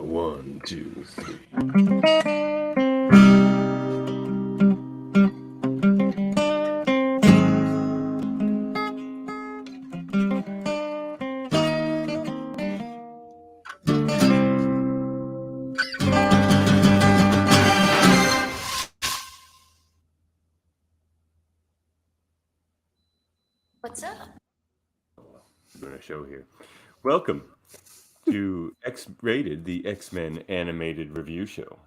One, two, three. What's up? I'm doing a show here. Welcome to X-Rated, the X-Men animated review show.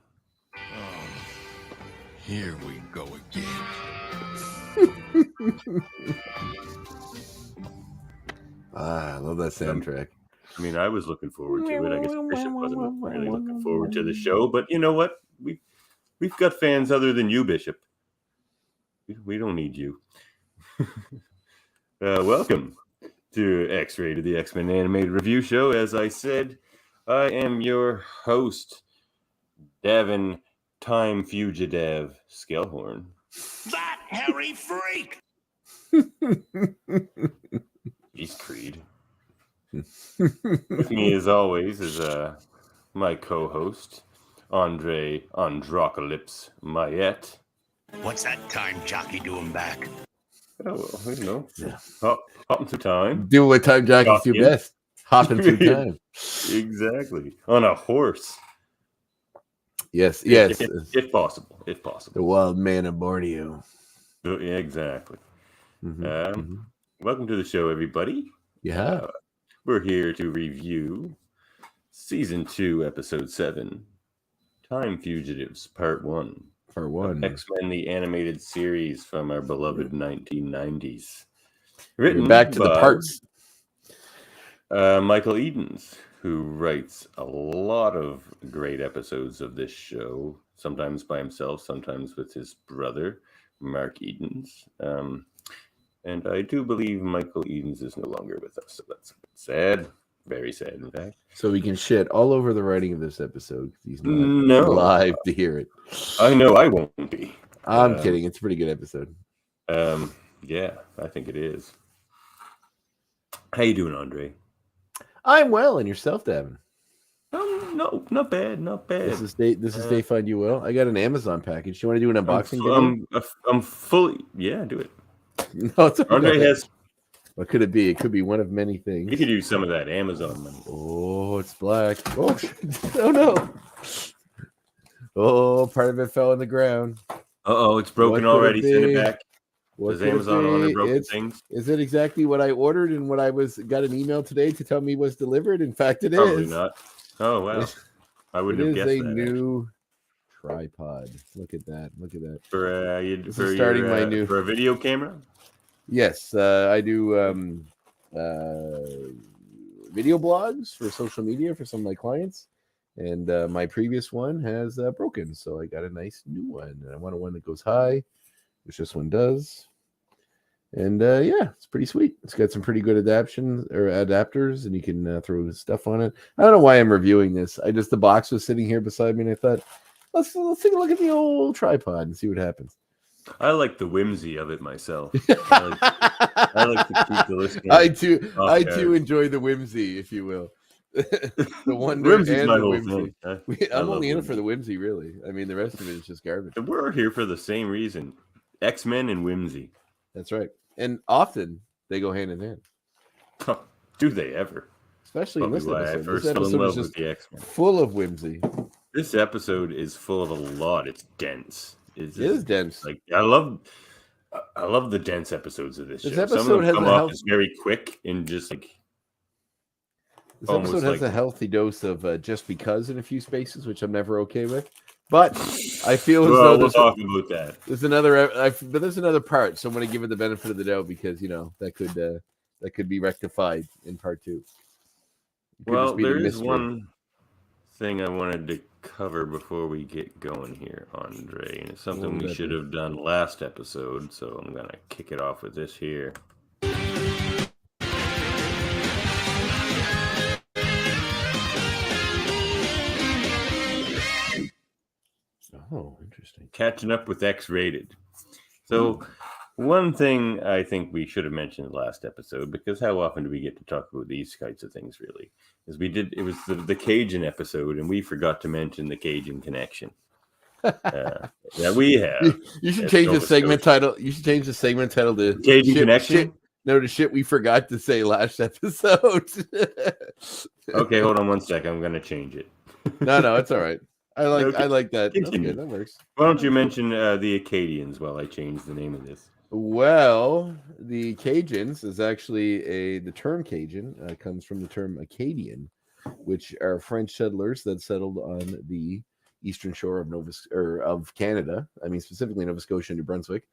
Here we go again. I love that soundtrack. I mean, I was looking forward to it. I guess Bishop wasn't really looking forward to the show, but you know what? We've got fans other than you, Bishop. We don't need you. Welcome to X-Rated, the X-Men animated review show. As I said, I am your host, Davin Time Fugitive Skellhorn. That hairy freak! He's Creed. With me, as always, is my co-host, Andre Androcalypse Mayette. What's that time jockey doing back? Oh, well, you know, Yeah. hopping through time. Do what time jockeys do best. Hopping through time. Exactly. On a horse. Yes. If possible. The wild man of Borneo. Yeah, exactly. Mm-hmm. Welcome to the show, everybody. Yeah. We're here to review Season 2, Episode 7, Time Fugitives, Part 1. Part 1. X-Men, the animated series from our beloved 1990s. We're back to the parts. Michael Edens, who writes a lot of great episodes of this show, sometimes by himself, sometimes with his brother, Mark Edens. And I do believe Michael Edens is no longer with us, so that's sad. Very sad, in fact. So we can shit all over the writing of this episode because he's not live to hear it. I know I won't be. I'm kidding. It's a pretty good episode. Yeah, I think it is. How you doing, Andre? I'm well, and yourself, Davin? No, not bad. This is Day Find You Well. I got an Amazon package. You want to do an unboxing video? I'm fully. Yeah, do it. No, it's okay. Andre has. What could it be? It could be one of many things. You could use some of that Amazon money. Oh, it's black. Oh, oh no. Oh, part of it fell on the ground. Uh-oh, it's broken already. Send it back. Does Amazon honor broken things? Is it exactly what I ordered and what I got an email today to tell me was delivered? In fact, it Probably is. Not. Oh, wow. I wouldn't have guessed that. It is a new tripod. Look at that. For a video camera? Yes, I do video blogs for social media for some of my clients, and my previous one has broken, so I got a nice new one, and I want one that goes high, which this one does, and yeah, it's pretty sweet. It's got some pretty good adapters, and you can throw stuff on it. I don't know why I'm reviewing this. The box was sitting here beside me, and I thought, let's take a look at the old tripod and see what happens. I like the whimsy of it myself. I like to keep the listener. I too enjoy the whimsy, if you will. The wonder Whimsy's and my the whole whimsy. thing. I'm only in it for the whimsy, really. I mean, the rest of it is just garbage. We're here for the same reason: X-Men and whimsy. That's right. And often they go hand in hand. Do they ever? Especially in this episode. I first fell in love with the X-Men. Full of whimsy. This episode is full of a lot. It's dense. It is dense. Like I love the dense episodes of this show. Episode Some of them come off as very quick and just like. This episode has a healthy dose of just because in a few spaces, which I'm never okay with. But I feel as though we'll talk about that. There's another part, so I'm going to give it the benefit of the doubt because that could be rectified in part 2. Well, there is one thing I wanted to cover before we get going here, Andre, and it's something we should have done last episode, so I'm gonna kick it off with this here. Oh, interesting. Catching up with X-Rated. So One thing I think we should have mentioned in the last episode, because how often do we get to talk about these kinds of things, really? Is it was the Cajun episode, and we forgot to mention the Cajun connection that we have. You should It's change the Nova segment Scotia. title. You should change the segment title to Cajun shit. connection? No, the shit we forgot to say last episode. Okay, hold on one second. I'm going to change it. No, it's all right. I Okay, like that. That's continue. good. That works. Why don't you mention the Acadians while I change the name of this? Well, the Cajuns is actually the term Cajun comes from the term Acadian, which are French settlers that settled on the eastern shore of Canada. I mean, specifically Nova Scotia and New Brunswick.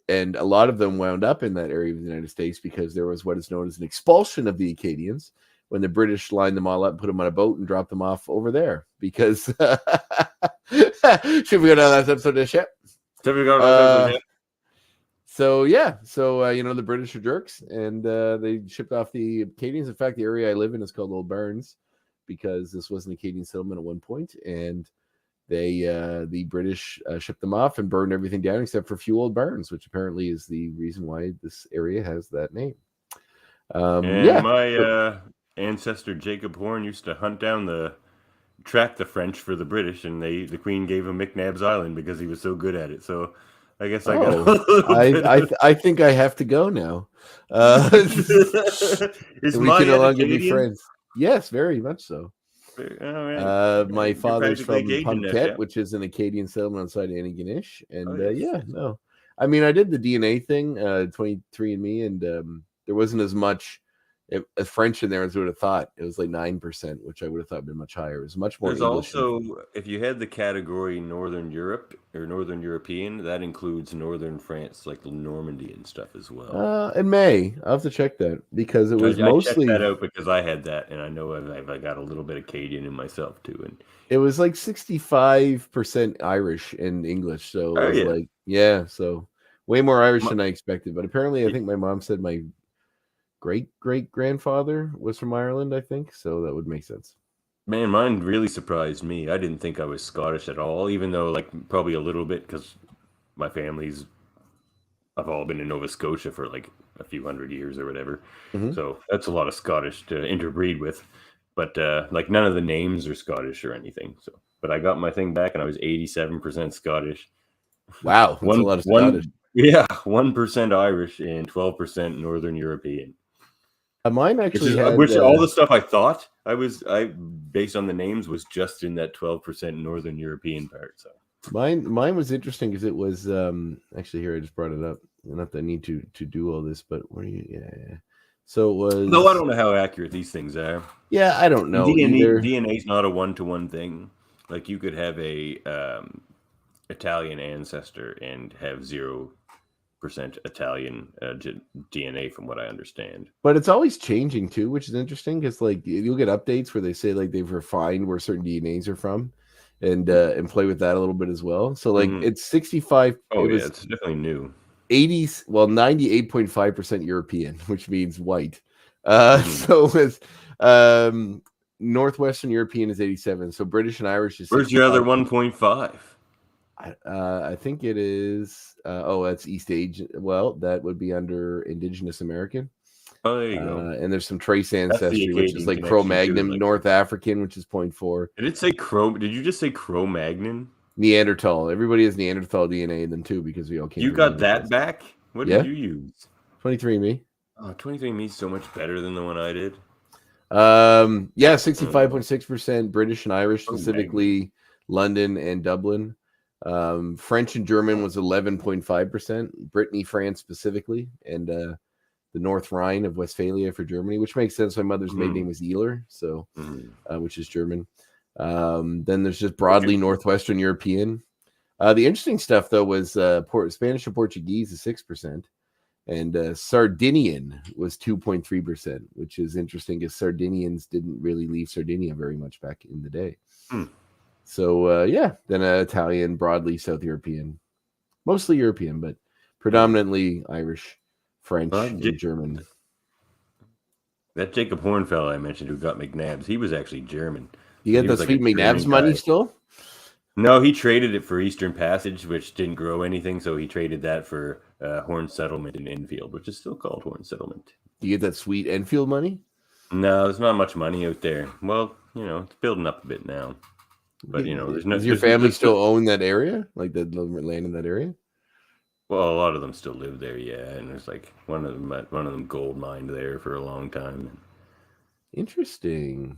And a lot of them wound up in that area of the United States because there was what is known as an expulsion of the Acadians when the British lined them all up, put them on a boat, and dropped them off over there. Because should we go down that episode of the ship? So the British are jerks, and they shipped off the Acadians. In fact, the area I live in is called Old Barns because this was an Acadian settlement at one point, and the British shipped them off and burned everything down except for a few old barns, which apparently is the reason why this area has that name. My ancestor Jacob Horn used to track the French for the British, and the Queen gave him McNabb's Island because he was so good at it. So I guess I got. I think I have to go now. Is we can no longer be friends. Yes, very much so. My father's from Pumpket, which is an Acadian settlement outside of Antigonish, and I mean, I did the DNA thing, 23andMe, and there wasn't as much French in there as I would have thought. It was like 9%, which I would have thought been much higher. It was much more. There's English also, if you had the category Northern Europe or Northern European, that includes Northern France, like Normandy and stuff as well. In May, I'll have to check that because it was mostly. I checked that out because I had that, and I know I got a little bit of Acadian in myself too, and it was like 65% Irish and English. So so way more Irish than I expected. But apparently, I think my mom said my great-great-grandfather was from Ireland, I think, so that would make sense. Man, mine really surprised me. I didn't think I was Scottish at all, even though, like, probably a little bit, because my family's I've all been in Nova Scotia for, like, a few hundred years or whatever. Mm-hmm. So that's a lot of Scottish to interbreed with. But, like, none of the names are Scottish or anything. So, but I got my thing back, and I was 87% Scottish. Wow, that's a lot of Scottish. Yeah, 1% Irish and 12% Northern European. Mine actually all the stuff I thought I based on the names was just in that 12% Northern European part. So mine was interesting because it was actually here I just brought it up. Not that I need to do all this, but where are you? Yeah. So it was. No, I don't know how accurate these things are. Yeah, I don't know. DNA is not a 1-to-1 thing. Like you could have a Italian ancestor and have 0% Italian DNA, from what I understand. But it's always changing too, which is interesting because like you'll get updates where they say like they've refined where certain DNAs are from, and play with that a little bit as well. So like it's 65. Oh, it's definitely new. 98.5% European, which means white. So with Northwestern European is 87. So British and Irish is. Where's 65. Your other 1.5? I think it is. That's East Asian. Well, that would be under Indigenous American. Oh, there you go. And there's some trace ancestry, which is like Cro-Magnon, like North African, which is 0.4. Did it say Did you just say Cro-Magnon? Neanderthal. Everybody has Neanderthal DNA in them too because we all came. You got that back? What did you use? 23andMe. Oh, 23andMe is so much better than the one I did. 65.6% British and Irish, specifically London and Dublin. French and German was 11.5%. Brittany, France specifically, and the North Rhine of Westphalia for Germany, which makes sense. My mother's maiden name was Ehler, so which is German. Then there's just broadly Northwestern European. The interesting stuff though was Spanish and Portuguese is 6%, and Sardinian was 2.3%, which is interesting because Sardinians didn't really leave Sardinia very much back in the day. So then Italian, broadly South European, mostly European, but predominantly Irish, French, and German. That Jacob Horn fellow I mentioned who got McNabb's, he was actually German. You got the sweet McNabb's money still? No, he traded it for Eastern Passage, which didn't grow anything, so he traded that for Horn Settlement in Enfield, which is still called Horn Settlement. Do you get that sweet Enfield money? No, there's not much money out there. Well, it's building up a bit now. But, there's no... Does your family still own that area? Like the land in that area? Well, a lot of them still live there, yeah. And there's like one of them gold mined there for a long time. Interesting.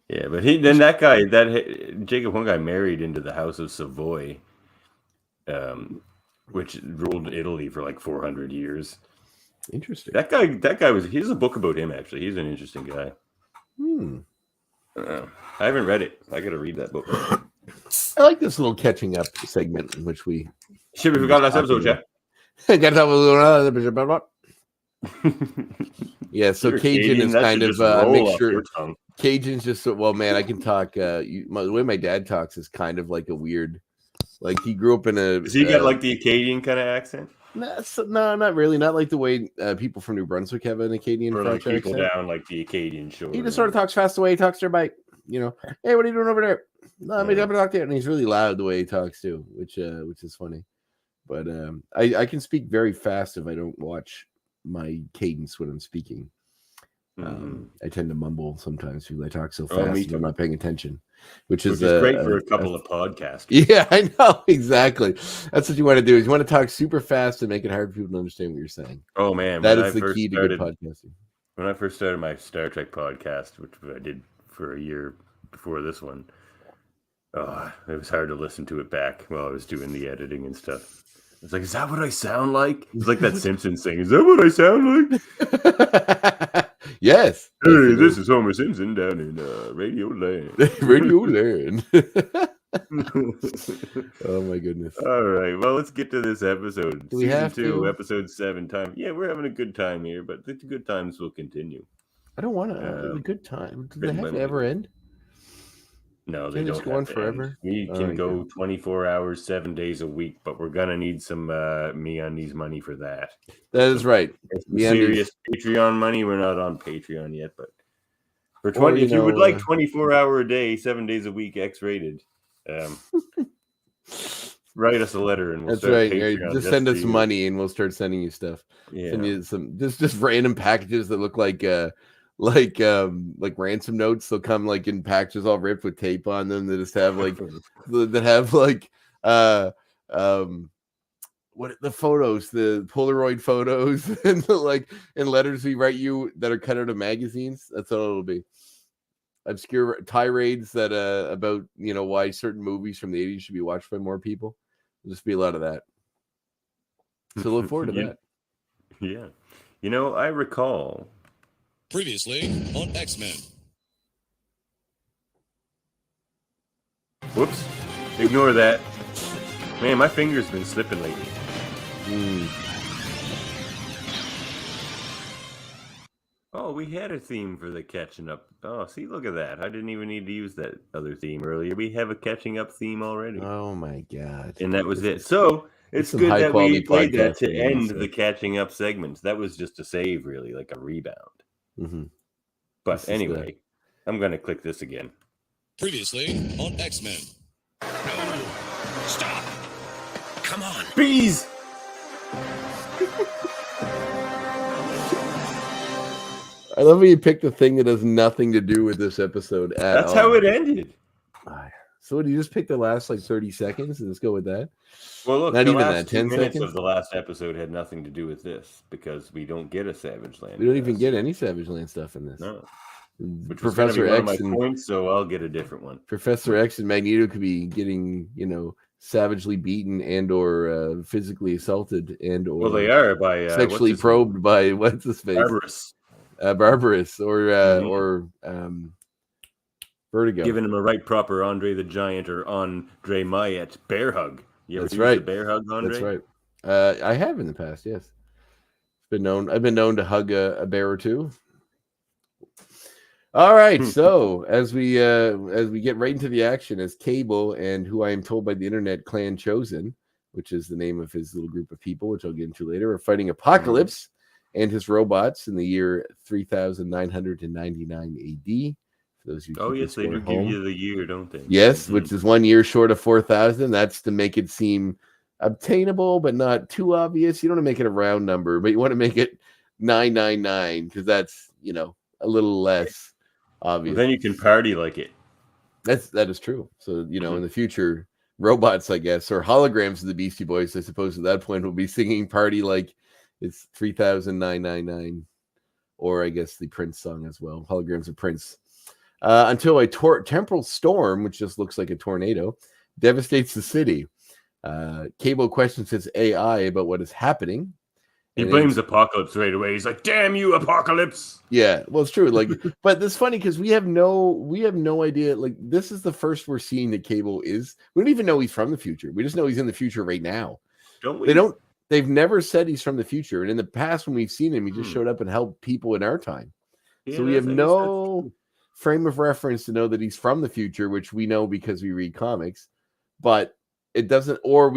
Yeah, but Jacob one guy married into the House of Savoy, which ruled Italy for like 400 years. Interesting. That guy here's a book about him, actually. He's an interesting guy. I haven't read it. I got to read that book. I like this little catching up segment in which we... Shit, we forgot last episode, Jeff. Yeah, so You're Cajun is kind of a mixture. Cajun's just well, man. I can talk. The way my dad talks is kind of like a weird. Like he grew up in a. Does he got like the Acadian kind of accent? No, not really. Not like the way people from New Brunswick have an Acadian French like people accent. Down like the Acadian shore. He just sort of talks fast away. He talks to their bike. Hey, what are you doing over there? No, I'm gonna talk to you. And he's really loud the way he talks too, which is funny. But I can speak very fast if I don't watch my cadence when I'm speaking. I tend to mumble sometimes because I talk so fast I'm not paying attention, which is great for a couple of podcasts. Yeah, I know, exactly. That's what you want to do is you want to talk super fast and make it hard for people to understand what you're saying. Oh, man. That is the key to good podcasting. When I first started my Star Trek podcast, which I did for a year before this one, it was hard to listen to it back while I was doing the editing and stuff. It's like, is that what I sound like? It's like that Simpsons thing. Is that what I sound like? Yes. Hey, this is Homer Simpson down in Radio Land. Radio Land. Oh my goodness. All right. Well, let's get to this episode. Do we have to? Episode 7 time. Yeah, we're having a good time here, but the good times will continue. I don't want to have a good time. Do they have to ever end? No, they don't. Just go on forever. We can go 24 hours, 7 days a week, but we're gonna need some MeUndies money for that. That is right. Serious Patreon money. We're not on Patreon yet, but for 20, if you would like 24-hour a day, 7 days a week, X-rated, write us a letter and we'll That's right. Just send us money and we'll start sending you stuff. Yeah. Send you some just random packages that look like ransom notes. They'll come like in packages all ripped with tape on them. They just have like what the photos, the Polaroid photos, and and letters we write you that are cut out of magazines. That's all it'll be. Obscure tirades that about why certain movies from the 80s should be watched by more people. There'll just be a lot of that. So look forward to that. Yeah. I recall previously on X-Men. Whoops. Ignore that. Man, my finger's been slipping lately. Oh, we had a theme for the catching up. Oh, see, look at that. I didn't even need to use that other theme earlier. We have a catching up theme already. Oh, my God. And that was it. So it's good that we played that to end the catching up segment. That was just a save, really, like a rebound. Mm-hmm. But anyway, I'm going to click this again. Previously on X-Men. No! Stop! Come on! Bees! I love when you picked the thing that has nothing to do with this episode at all. That's how it ended. So do you just pick the last 30 seconds and let's go with that? Well, look, not the even last that. 10 minutes seconds of the last episode had nothing to do with this because we don't get a Savage Land. We don't even get any Savage Land stuff in this. No. Which Professor was X one of my points, so I'll get a different one. Professor X and Magneto could be getting, savagely beaten and or physically assaulted and or they are by sexually probed by what's his face? Barbarous or Vertigo. Giving him a right proper Andre the Giant or Andre Mayet bear hug. You ever That's right. The bear hug, Andre? That's right. I have in the past, yes. I've been known to hug a bear or two. All right, so as we get right into the action, as Cable and who I am told by the internet Clan Chosen, which is the name of his little group of people, which I'll get into later, are fighting Apocalypse and his robots in the year 3999 AD For those who Oh, keep yes, they score do at give home. you the year, don't they? Yes, Mhm. which is 1 year short of 4,000. That's to make it seem obtainable, but not too obvious. You don't want to make it a round number, but you want to make it 999 because that's a little less obvious. Then you can party like it. That is true. So in the future, robots, I guess, or holograms of the Beastie Boys, I suppose, at that point will be singing "Party" like it's 3,999, or I guess the Prince song as well, holograms of Prince. Until a temporal storm, which just looks like a tornado, devastates the city. Cable questions his AI about what is happening. He And blames Apocalypse right away. He's like, "Damn you, Apocalypse!" yeah, well, it's true. Like, but it's funny because we have no idea. Like, this is the first we're seeing that Cable is. We don't even know he's from the future. We just know he's in the future right now. Don't we? They've never said he's from the future. And in the past, when we've seen him, he just showed up and helped people in our time. Yeah, So we have I guess that's no true. frame of reference to know that he's from the future, which we know because we read comics. But it doesn't, or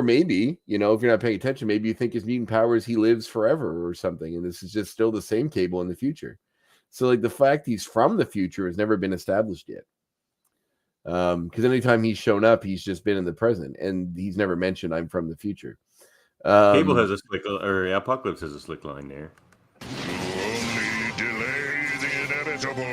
maybe, if you're not paying attention, maybe you think his mutant powers, he lives forever or something. And this is just still the same Cable in the future. So, like, the fact he's from the future has never been established yet. Because anytime he's shown up, he's just been in the present, and he's never mentioned I'm from the future. Cable has a slick, or Apocalypse has a slick line there. You only delay the inevitable.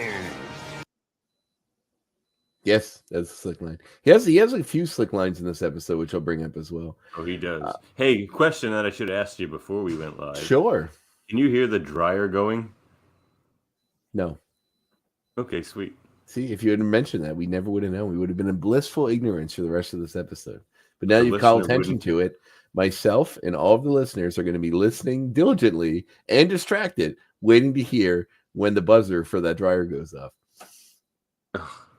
Yes, that's a slick line. He has a few slick lines in this episode, which I'll bring up as well. Oh, he does. Hey, question that I should have asked you before we went live. Sure. Can you hear the dryer going? No. Okay, sweet. See, if you had mentioned that, we never would have known. We would have been in blissful ignorance for the rest of this episode. But now The you've called listener attention wouldn't- to it. Myself and all of the listeners are going to be listening diligently and distracted, waiting to hear when the buzzer for that dryer goes off.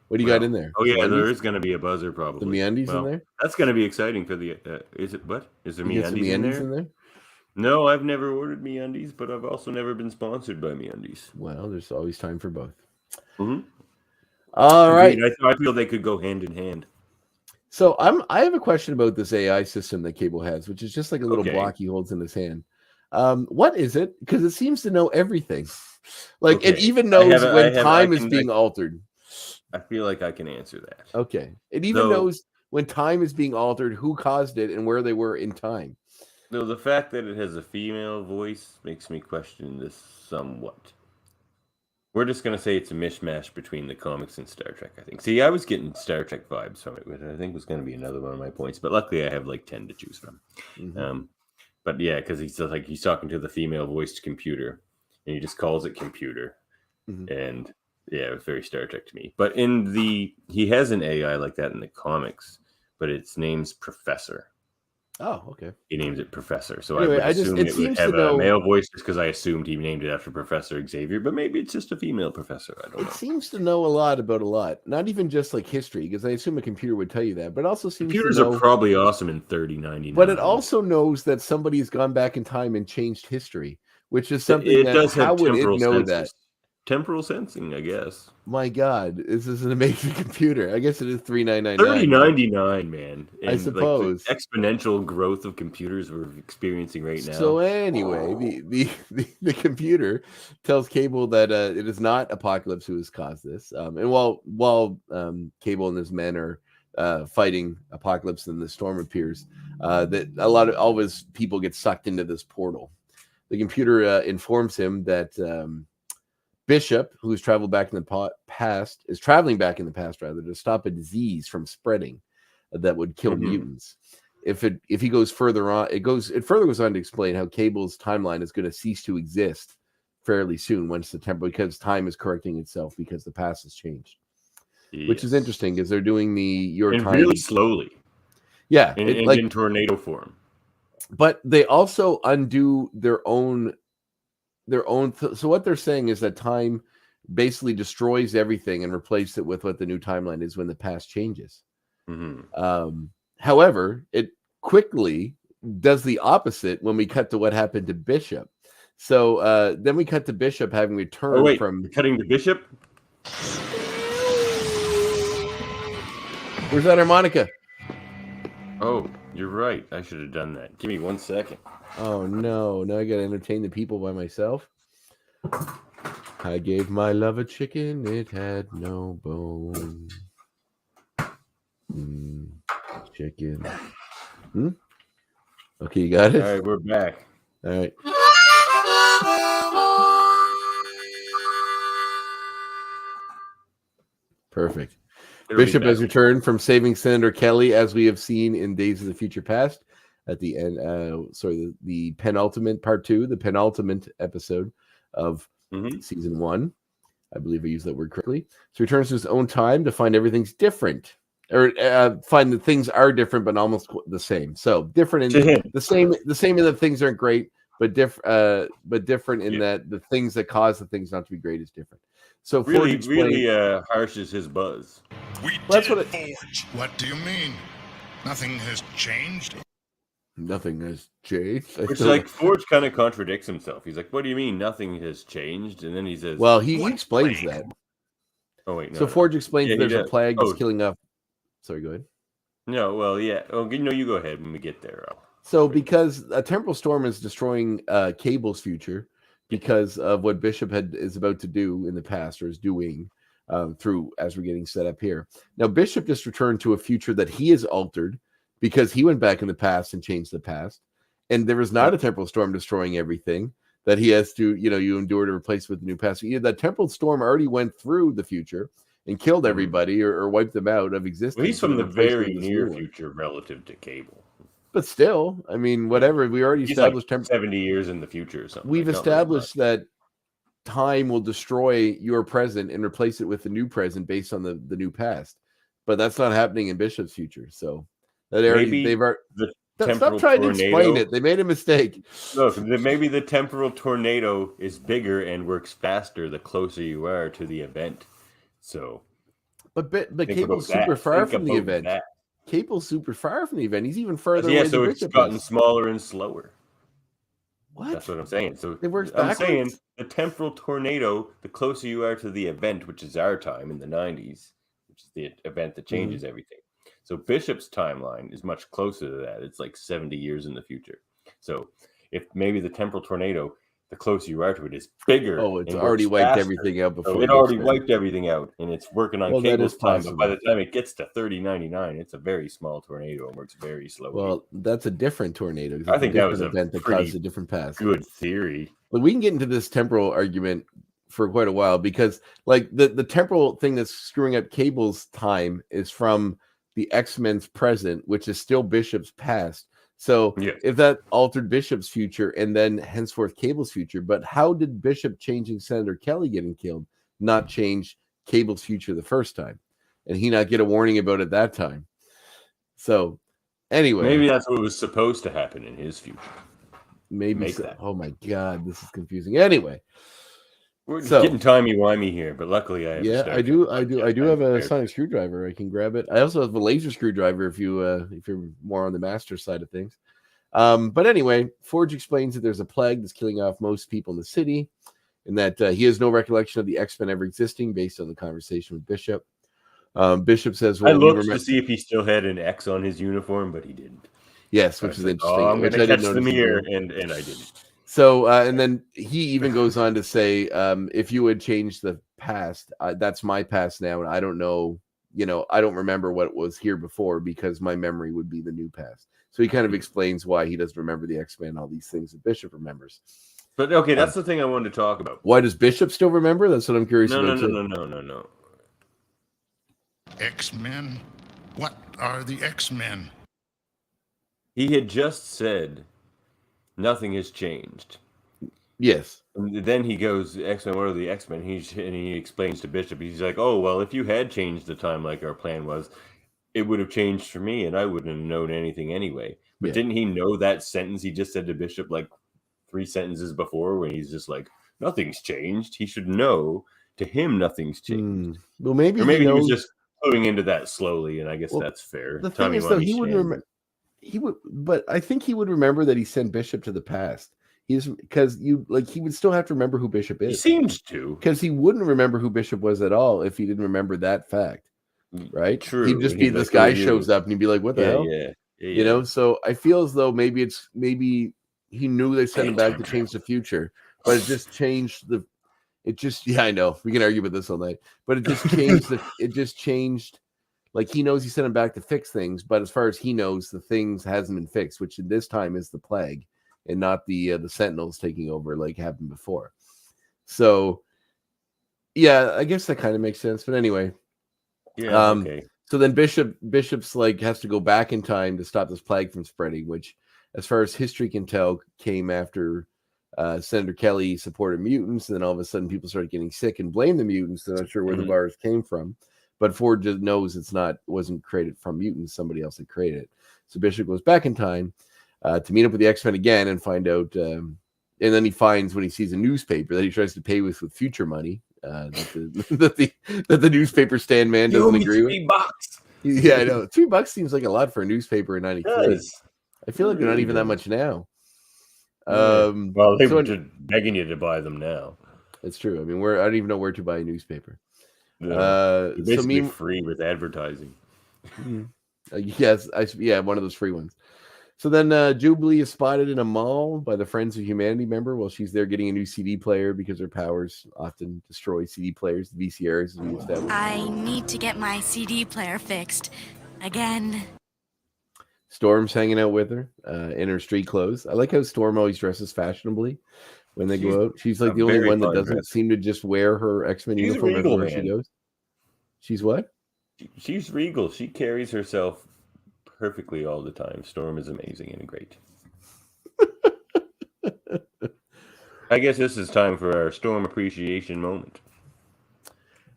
What do you got in there? Oh, yeah, there is going to be a buzzer probably. Some MeUndies in there? That's going to be exciting for the... is it what? Is there You get some MeUndies in there? No, I've never ordered MeUndies, but I've also never been sponsored by MeUndies. Well, there's always time for both. Mm-hmm. All right. I feel they could go hand in hand. So I have a question about this AI system that Cable has, which is just like a little block he holds in his hand. What is it? Because it seems to know everything. Like it even knows when time is being altered. I feel like I can answer that. Okay. It even knows when time is being altered, who caused it, and where they were in time. So the fact that it has a female voice makes me question this somewhat. We're just going to say it's a mishmash between the comics and Star Trek, I think. See, I was getting Star Trek vibes from it, which I think was going to be another one of my points. But luckily, I have like 10 to choose from. Mm-hmm. But yeah, because he's talking to the female voiced computer, and he just calls it computer. Mm-hmm. And yeah, it was very Star Trek to me. But he has an AI like that in the comics, but its name's Professor. Oh, okay. He names it Professor. So anyway, I would assume it would have a male voice just because I assumed he named it after Professor Xavier, but maybe it's just a female professor. I don't know. It seems to know a lot about a lot. Not even just like history, because I assume a computer would tell you that, but it also seems computers to know, are probably awesome in 3099. But it also knows that somebody has gone back in time and changed history, which is something it does have how would it know senses. that? Temporal sensing, I guess. My God, this is an amazing computer. I guess it is 3999. 3099, man. And I suppose like the exponential growth of computers we're experiencing right now. So anyway, the computer tells Cable that it is not Apocalypse who has caused this. And while Cable and his men are fighting Apocalypse and the storm appears, that all of his people get sucked into this portal. The computer informs him that Bishop, who's traveled back in the past, is traveling back in the past rather to stop a disease from spreading that would kill mutants. If he goes further on, it further goes on to explain how Cable's timeline is going to cease to exist fairly soon once because time is correcting itself because the past has changed. Yes. Which is interesting because they're doing your time really slowly. Yeah, in tornado form. But they also undo their own. So what they're saying is that time basically destroys everything and replaces it with what the new timeline is when the past changes. Mm-hmm. However, it quickly does the opposite when we cut to what happened to Bishop. So then we cut to Bishop having returned from cutting to Bishop. Where's that harmonica? Oh, you're right. I should have done that. Give me 1 second. Oh no! Now I got to entertain the people by myself. I gave my love a chicken, it had no bone. Chicken. Okay, you got it? All right, we're back. All right. Perfect. It'll be Bishop has fast. returned from saving Senator Kelly, as we have seen in Days of the Future Past. At the end, the penultimate part 2, the penultimate episode of season 1. I believe I used that word correctly. So he returns to his own time to find everything's different, or find that things are different but almost the same. So different in the same in that things aren't great, but different in that the things that cause the things not to be great is different. So really harshes his buzz. That's what Forge. What do you mean? Nothing has changed. Nothing has changed. Which like Forge kind of contradicts himself. He's like, "What do you mean nothing has changed?" And then he says, "Well, he explains that." Oh wait, no. So Forge explains there's a plague that's killing off. Sorry, go ahead. No, well, yeah. Oh, you go ahead when we get there. So because a temporal storm is destroying Cable's future because of what Bishop is about to do in the past, or is doing through as we're getting set up here. Now Bishop just returned to a future that he has altered because he went back in the past and changed the past, and there was not a temporal storm destroying everything that he has to, you endure to replace with the new past. That temporal storm already went through the future and killed everybody or wiped them out of existence. Well, he's from the very near future relative to Cable. But still, I mean, whatever. We already established 70 years in the future or something. We've established that time will destroy your present and replace it with the new present based on the new past. But that's not happening in Bishop's future. So stop trying to explain it. They made a mistake. Look, maybe the temporal tornado is bigger and works faster the closer you are to the event. So, but Cable's super far from the event. Cable's super far from the event. He's even further away. Yeah, so it's gotten smaller and slower. What? That's what I'm saying. So it works backwards. I'm saying the temporal tornado, the closer you are to the event, which is our time in the 90s, which is the event that changes everything. So Bishop's timeline is much closer to that. It's like 70 years in the future. So if maybe the temporal tornado, the closer you are to it, is bigger. Oh, it's already wiped everything out before. So it already wiped everything out, and it's working on Cable's time. But by the time it gets to 3099, it's a very small tornado and works very slowly. Well, that's a different tornado. I think that was an event that caused a different past. Good theory. But we can get into this temporal argument for quite a while because, like, the temporal thing that's screwing up Cable's time is from the X-Men's present, which is still Bishop's past. So if that altered Bishop's future and then henceforth Cable's future, but how did Bishop changing Senator Kelly getting killed not change Cable's future the first time? And he not get a warning about it that time? So anyway. Maybe that's what was supposed to happen in his future. Maybe so. Oh my God, this is confusing. Anyway. We're getting timey-wimey here, but luckily I have I do have a sonic screwdriver. I can grab it. I also have a laser screwdriver if you're more on the master side of things. But anyway, Forge explains that there's a plague that's killing off most people in the city, and that he has no recollection of the X-Men ever existing based on the conversation with Bishop. Bishop says, "Well, I looked to see if he still had an X on his uniform, but he didn't." Yes, which is interesting. I'm going to catch the mirror, and I didn't. So, and then he even goes on to say, if you had changed the past, that's my past now. And I don't know, I don't remember what was here before because my memory would be the new past. So he kind of explains why he doesn't remember the X-Men, all these things that Bishop remembers. But okay, that's the thing I wanted to talk about. Why does Bishop still remember? That's what I'm curious about. No. X-Men? What are the X-Men? He had just said nothing has changed. Yes. And then he goes, X-Men, what are the X-Men? And he explains to Bishop, he's like, oh, well, if you had changed the time like our plan was, it would have changed for me and I wouldn't have known anything anyway. But didn't he know that sentence he just said to Bishop like 3 sentences before when he's just like, nothing's changed? He should know. To him, nothing's changed. Well, maybe he was just putting into that slowly, and I guess that's fair. The thing is, though, he wouldn't remember. But I think he would remember that he sent Bishop to the past. He would still have to remember who Bishop is. He seems to, because he wouldn't remember who Bishop was at all if he didn't remember that fact, right? True. He'd just be this guy shows up and he'd be like, "What the hell?" Yeah. So I feel as though maybe he knew they sent him back to change the future, but it just changed It just, yeah, I know. We can argue about this all night, but it just changed. It just changed. Like, he knows he sent him back to fix things, but as far as he knows, the things hasn't been fixed, which in this time is the plague and not the Sentinels taking over like happened before. So, yeah, I guess that kind of makes sense. But anyway, Yeah, okay. So then Bishop's like has to go back in time to stop this plague from spreading, which, as far as history can tell, came after Senator Kelly supported mutants, and then all of a sudden people started getting sick and blamed the mutants. They're not sure where the virus came from, but Ford just knows wasn't created from mutants. Somebody else had created it. So Bishop goes back in time to meet up with the X-Men again and find out. And then he finds, when he sees a newspaper that he tries to pay with future money, that the newspaper stand man doesn't agree with. $3. Yeah, I know. $3 seems like a lot for a newspaper in '93. I feel like they're not even that much now. Yeah. Well, they're just begging you to buy them now. It's true. I mean, I don't even know where to buy a newspaper. They're basically free with advertising. Yes, one of those free ones. So then Jubilee is spotted in a mall by the Friends of Humanity member while she's there getting a new CD player because her powers often destroy CD players, the VCRs, as we established. I need to get my CD player fixed again. Storm's hanging out with her in her street clothes. I like how Storm always dresses fashionably when they go out. She's like the only one that doesn't seem to just wear her X-Men uniform everywhere she goes. She's what? She's regal. She carries herself perfectly all the time. Storm is amazing and great. I guess this is time for our Storm appreciation moment.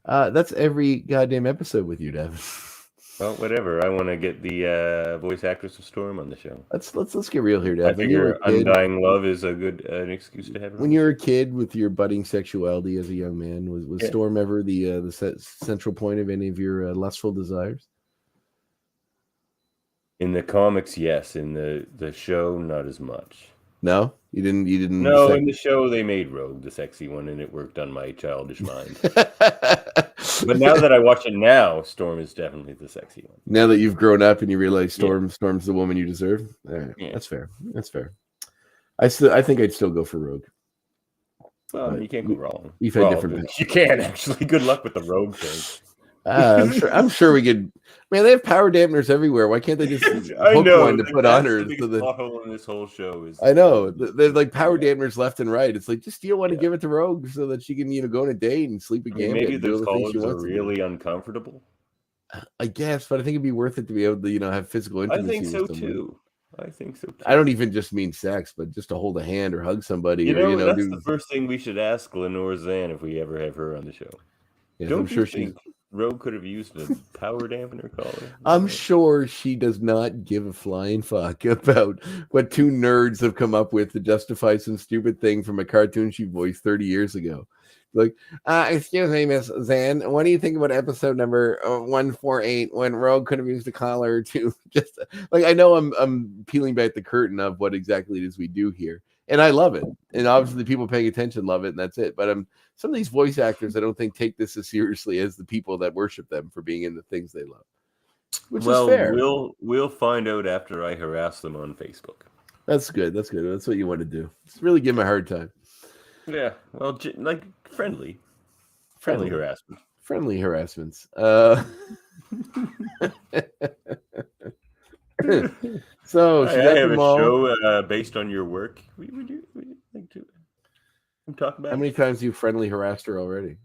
That's every goddamn episode with you, Devin. Well, whatever. I want to get the voice actress of Storm on the show. Let's get real here, Devin. I figure undying love is a good excuse to have her. When you were a kid with your budding sexuality as a young man, was Storm ever the central point of any of your lustful desires? In the comics, yes. In the show, not as much. No, you didn't. No, in the show they made Rogue the sexy one, and it worked on my childish mind. But now that I watch it now, Storm is definitely the sexy one. Now that you've grown up and you realize Storm's the woman you deserve. Right. Yeah. That's fair. I think I'd still go for Rogue. Well, you can't go wrong. You've had different. You can actually. Good luck with the Rogue thing. I'm sure we could. Man, they have power dampeners everywhere. Why can't they just hook one to put on her? The plot hole in this whole show is. I know they're like power dampeners left and right. It's like, just steal one and give it to Rogue so that she can go on a date and sleep again. Maybe those colors are really uncomfortable. I guess, but I think it'd be worth it to be able to have physical intimacy. I think so too. I don't even just mean sex, but just to hold a hand or hug somebody. That's the first thing we should ask Lenore Zan if we ever have her on the show. Yeah, don't you think Rogue could have used a power dampener collar? I'm sure she does not give a flying fuck about what two nerds have come up with to justify some stupid thing from a cartoon she voiced 30 years ago. Like, excuse me, Miss Zan, what do you think about episode number 148 when Rogue could have used a collar to just like, I know I'm peeling back the curtain of what exactly it is we do here. And I love it. And obviously the people paying attention love it, and that's it. But some of these voice actors, I don't think take this as seriously as the people that worship them for being in the things they love. Which is fair. We'll find out after I harass them on Facebook. That's good. That's what you want to do. Just really give them a hard time. Yeah. Well, like friendly harassment. Friendly harassments. So I have a show based on your work. Would you like to talk about? How many times have you friendly harassed her already?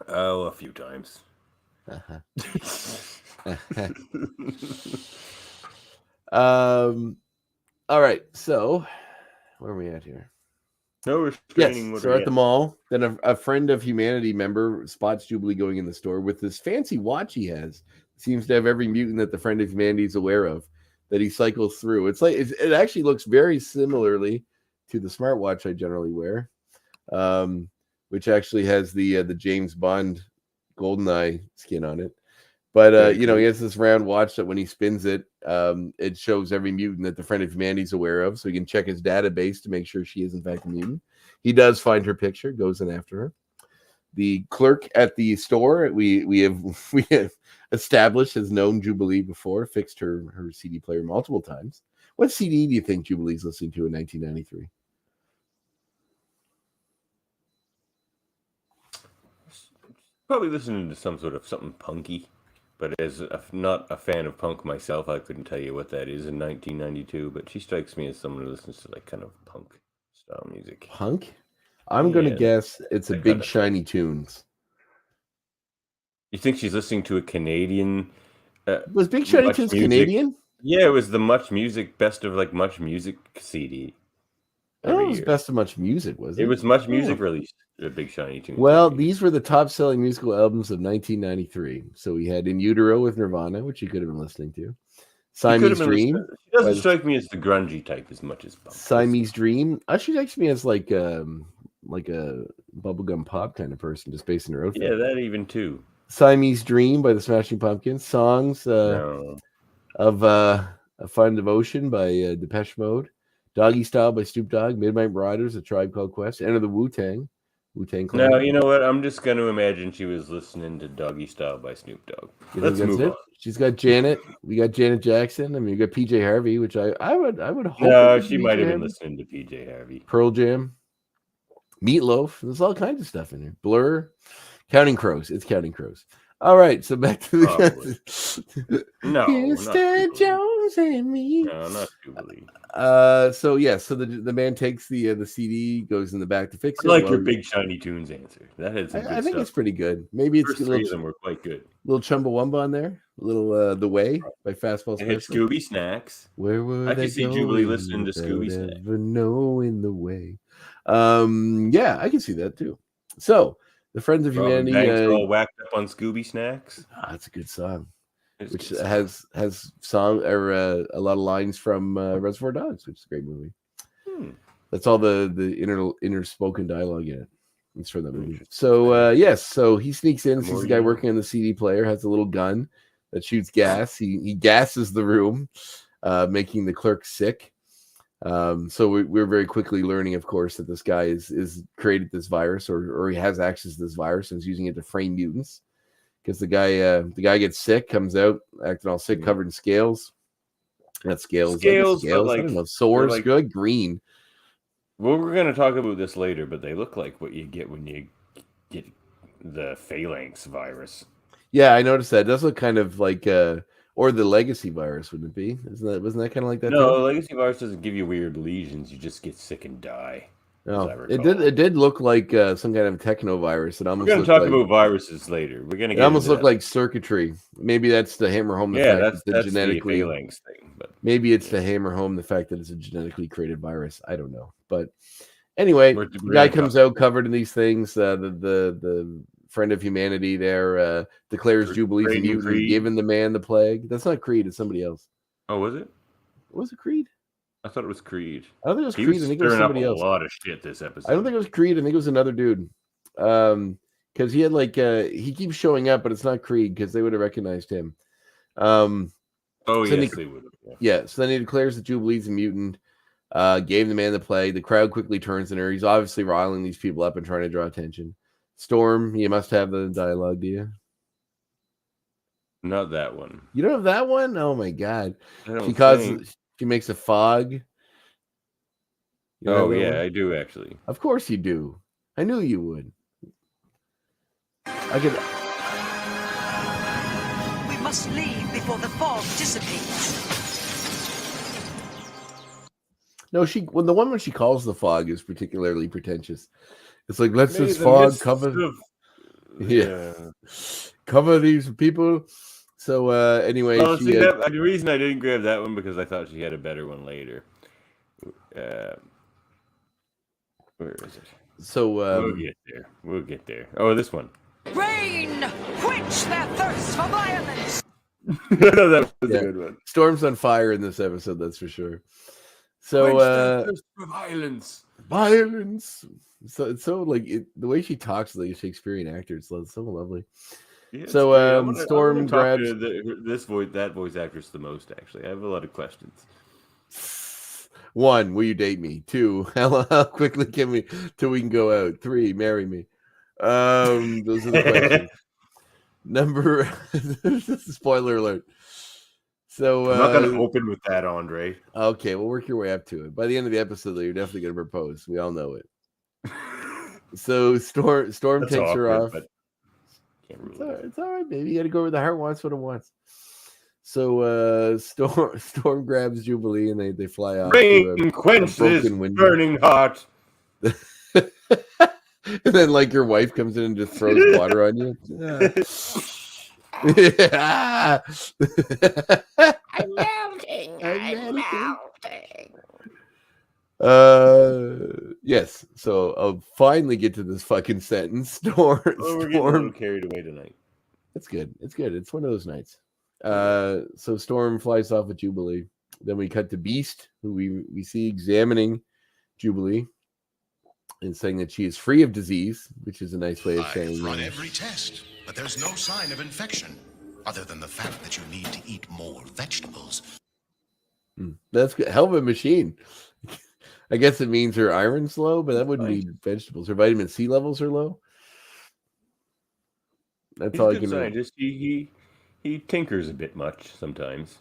Oh, a few times. All right. So where are we at here? No restraining order. So at the mall, then a friend of humanity member spots Jubilee going in the store with this fancy watch he has. Seems to have every mutant that the friend of humanity is aware of that he cycles through. It's like it actually looks very similarly to the smartwatch I generally wear, which actually has the James Bond GoldenEye skin on it. But he has this round watch that when he spins it, it shows every mutant that the friend of humanity is aware of, so he can check his database to make sure she is in fact a mutant. He does find her picture, goes in after her. The clerk at the store we have established has known Jubilee before, fixed her CD player multiple times. What CD do you think Jubilee's listening to in 1993? probably listening to something punky. But not a fan of punk myself, I couldn't tell you what that is in 1992. But she strikes me as someone who listens to like kind of punk style music. Punk? I'm gonna Yeah, guess it's a that Big kind of Shiny Tunes. You think she's listening to a Canadian? Was Big Shiny Much Tunes Music? Canadian? Yeah, it was the Much Music Best of like Much Music CD I don't know every it was year. Best of Much Music, was it? It was Much Music Oh. released the Big Shiny Tunes. Well, every year. these were the top-selling musical albums of 1993. So we had In Utero with Nirvana, which you could have been listening to. She could Siamese have been Dream. listening. She doesn't strike me as the grungy type as much as punk. Siamese Dream. She strikes me as like a bubblegum pop kind of person, just based on her outfit. Yeah, that even too. Siamese Dream by the Smashing Pumpkins. Songs No. of A Fine Devotion by Depeche Mode. Doggy Style by Snoop Dogg. Midnight Riders, A Tribe Called Quest. Enter the Wu-Tang. Wu-Tang Clan. No, you know what? I'm just going to imagine she was listening to Doggy Style by Snoop Dogg. Let's move on. She's got Janet. We got Janet Jackson. I mean, you got PJ Harvey, which I would hope. No, she might have been listening to PJ Harvey. Pearl Jam. Meatloaf. There's all kinds of stuff in there. Blur. Counting Crows. It's Counting Crows. All right, so back to the no, Mr. Jones and me. No, not Jubilee. So the man takes the CD, goes in the back to fix it. I like your Big Shiny Tunes answer. That had some good I think stuff. it's pretty good. Maybe it's First three of them were quite good. Little Chumbawamba on there. A little The Way by Fastball Special. Scooby Snacks. Where would I could see Jubilee listening to Scooby Snacks. Never knowing the way. Yeah, I can see that too. So the Friends of Humanity all whacked up on Scooby Snacks. That's a good song. Which has song or a lot of lines from Reservoir Dogs, which is a great movie. That's all the inner spoken dialogue in it. It's from that movie. So yes, so he sneaks in, sees the guy working on the CD player, has a little gun that shoots gas. He gasses the room, making the clerk sick. So we're very quickly learning, of course, that this guy is created this virus, or he has access to this virus and is using it to frame mutants. Because the guy gets sick, comes out acting all sick, covered in scales. Not scales. Scales. I don't know. Sores. Like green. Well, we're going to talk about this later, but they look like what you get when you get the phalanx virus. Yeah, I noticed that. It does look kind of like or the legacy virus, wouldn't it be? Wasn't that kind of like that? No, the legacy virus doesn't give you weird lesions. You just get sick and die. No, it did look like some kind of techno virus. We're going to talk about viruses later. We're going to. It almost looked like circuitry. Maybe that's to hammer home the fact that that's genetically the phalanx thing. But maybe it's to hammer home the fact that it's a genetically created virus. I don't know, but anyway, the guy comes out covered in these things. The Friend of Humanity there declares Jubilee's a mutant, giving the man the plague. That's not Creed. It's somebody else. Oh, was it? Was it Creed? I thought it was Creed. I don't think it was Creed. I think it was somebody else. A lot of shit this episode. I don't think it was Creed. I think it was another dude. Because he had he keeps showing up, but it's not Creed because they would have recognized him. Yes, they would have. Yeah. So then he declares that Jubilee's a mutant. Gave the man the plague. The crowd quickly turns on her. He's obviously riling these people up and trying to draw attention. Storm, you must have the dialogue, do you? Not that one. You don't have that one? Oh my god! She makes a fog. Oh yeah, I do actually. Of course you do. I knew you would. We must leave before the fog dissipates. No, when she calls the fog is particularly pretentious. It's like, let's this fog cover. Cover these people. So anyway, the reason I didn't grab that one because I thought she had a better one later. Where is it? So we'll get there. Oh, this one. Rain, quench their thirst for violence. That was a good one. Storm's on fire in this episode, that's for sure. So thirst for violence. So it's so like the way she talks like a Shakespearean actor. It's so lovely. Yeah, so Storm grabs that voice actress the most. Actually, I have a lot of questions. 1, will you date me? 2, how quickly can we till we can go out? 3, marry me. Those are the questions. Number spoiler alert. So I'm not going to open with that, Andre. Okay, we'll work your way up to it. By the end of the episode, though, you're definitely going to propose. We all know it. So Storm takes her off. Can't rule It's it all, out. it's all right, baby. You got to go where the heart wants what it wants. So Storm grabs Jubilee and they fly off Rain, to quench this broken window. burning heart. And then like your wife comes in and just throws water on you. Yeah. I'm melting. I'm melting. melting. Yes. So I'll finally get to this fucking sentence. Storm. Oh, we're getting a little carried away tonight. It's good. It's good. It's one of those nights. So Storm flies off with Jubilee. Then we cut to Beast, who we see examining Jubilee and saying that she is free of disease, which is a nice way of saying. I've run every test, but there's no sign of infection, other than the fact that you need to eat more vegetables. That's good. Hell of a machine. I guess it means her iron's low, but that wouldn't be vegetables. Her vitamin C levels are low. That's all I can. Scientist. He tinkers a bit much sometimes,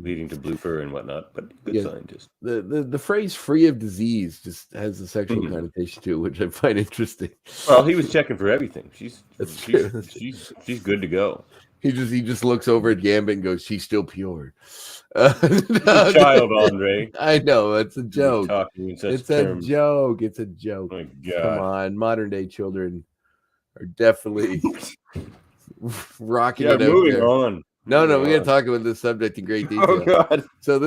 leading to blue fur and whatnot. But good scientist. The phrase "free of disease" just has a sexual connotation to it, which I find interesting. Well, he was checking for everything. She's good to go. He just looks over at Gambit and goes, "She's still pure." Child, Andre. I know it's a joke. It's a joke. It's a joke. Oh my God. Come on, modern day children are definitely rocking it out moving there. on. No, we got to talk about this subject in great detail. Oh God! So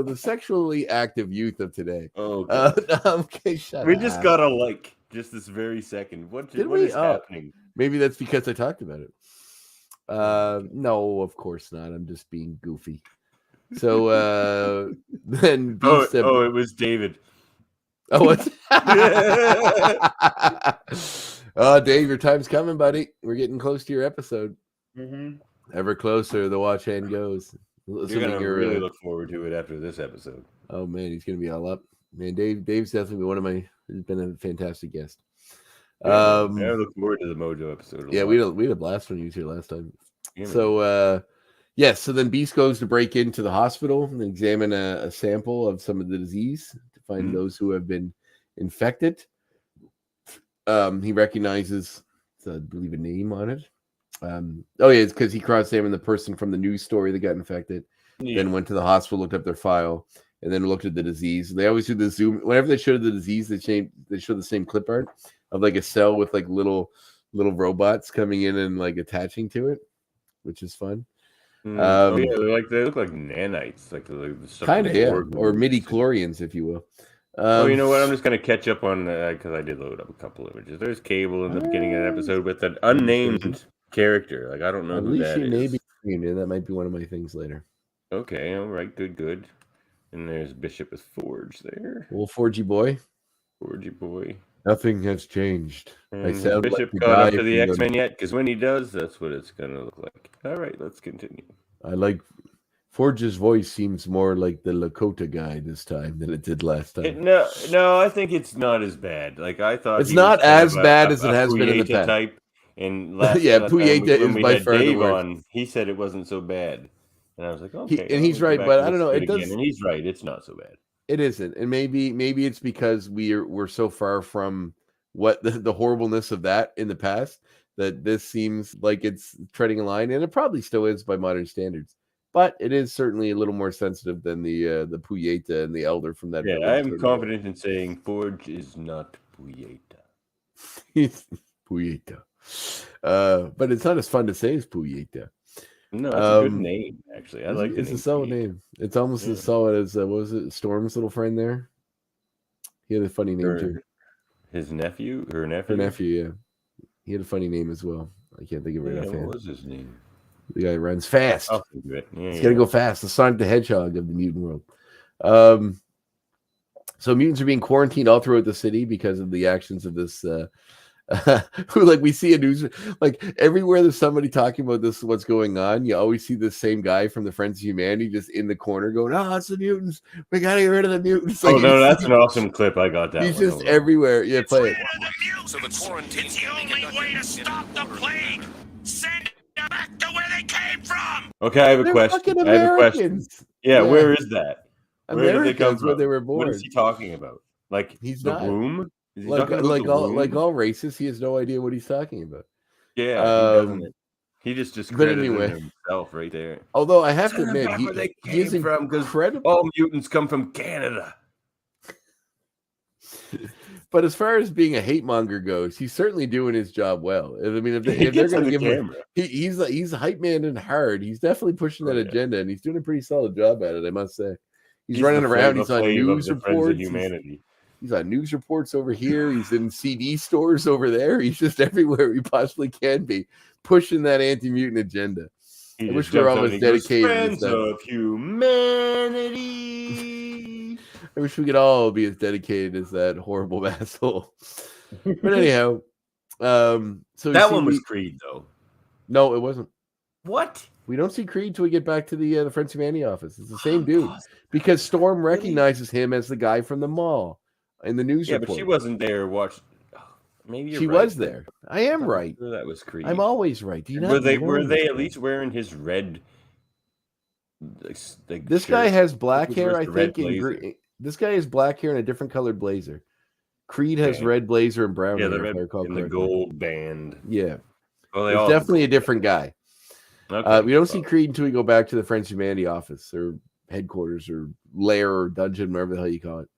the sexually active youth of today. Oh God. Okay, shut up. We just got a like just this very second. What is happening? Maybe that's because I talked about it. No, of course not. I'm just being goofy. So then Beast it was David. Oh, what? Oh, Dave, your time's coming, buddy. We're getting close to your episode. Mm-hmm. Ever closer, the watch hand goes. You're gonna really look forward to it after this episode. Oh man, he's gonna be all up. Man, Dave's definitely he's been a fantastic guest. I look forward to the Mojo episode. Yeah, we had a blast when you was here last time. Yeah, so so then Beast goes to break into the hospital and examine a sample of some of the disease to find those who have been infected. He recognizes, I believe, a name on it. It's because he cross-examined the person from the news story that got infected, then went to the hospital, looked up their file, and then looked at the disease. They always do the zoom. Whenever they show the disease, they show the same clip art of like a cell with like little robots coming in and like attaching to it, which is fun. They look like nanites, like kind of, or midi-chlorians, if you will. You know what? I'm just going to catch up on because I did load up a couple images. There's Cable in the beginning of the episode with an unnamed character. Like I don't know who that is. Maybe that might be one of my things later. Okay, all right, good. And there's Bishop with Forge there. Well, Forgy boy. Nothing has changed. I sound Bishop like caught up to the X-Men yet? Because when he does, that's what it's going to look like. All right, let's continue. I like Forge's voice seems more like the Lakota guy this time than it did last time. No, I think it's not as bad. Like I thought, it's not as bad as it has been in the past. Type. And last Puyeta is by far the worst. On, he said it wasn't so bad, and I was like, okay. He's right, but I don't know. It does, and he's right. It's not so bad. It isn't, and maybe it's because we're so far from what the horribleness of that in the past that this seems like it's treading a line, and it probably still is by modern standards. But it is certainly a little more sensitive than the Puyeta and the Elder from that. Yeah, I am confident in saying Forge is not Puyeta. He's Puyeta. But it's not as fun to say as Puyeta. No, it's a good name, actually. I like it. It's a solid name. It's almost as solid as what was it, Storm's little friend there? He had a funny name too. His nephew? Her nephew, yeah. He had a funny name as well. I can't think of it offhand. What was his name? The guy runs fast. I'll think of it. He's gotta go fast. The Sonic the Hedgehog of the mutant world. So mutants are being quarantined all throughout the city because of the actions of this who, like, we see a news, like everywhere there's somebody talking about this, what's going on, you always see the same guy from the Friends of Humanity just in the corner going, it's the mutants, we gotta get rid of the mutants. Like, that's an awesome clip. I got that. He's just everywhere. Yeah, play it. So the quarantine is the only way to stop the plague. Send them back to where they came from. Okay, I have a question. Yeah, where is that? Where did they come from? Where they were born. What is he talking about? Like he's the not. womb? Like all races, he has no idea what he's talking about. Yeah, he doesn't. Um, He just but discredited anyway, himself right there. although I have to Send them admit, back where they he is came from, because incredible. all mutants come from Canada. But as far as being a hate monger goes, he's certainly doing his job well. I mean, He if they're gets on going to the give him, camera. he's a hype man and hard. He's definitely pushing that Oh, yeah. agenda, and he's doing a pretty solid job at it, I must say. He's the running around. He's on Flavor Flav news of the Friends of reports. Humanity. He's on news reports over here. He's in CD stores over there. He's just everywhere he possibly can be, pushing that anti-mutant agenda. He I wish just we were jumps all out as and he goes, dedicated as Friends that. of Humanity. I wish we could all be as dedicated as that horrible asshole. But anyhow, so that one was Creed, though. No, it wasn't. What? We don't see Creed till we get back to the Friends of Humanity office. It's the same dude because Storm recognizes him as the guy from the mall in the news report. But she wasn't there. Maybe she was there. I am right. Sure that was Creed. I'm always right. Do you not were they at least wearing his red? This guy has black hair, I think. This guy has black hair and a different colored blazer. Creed has red blazer and brown hair. The red if I recall and the gold band. Yeah, well, it's definitely a different guy. Okay. We don't see Creed until we go back to the Friends of Humanity office or headquarters or lair or dungeon, whatever the hell you call it.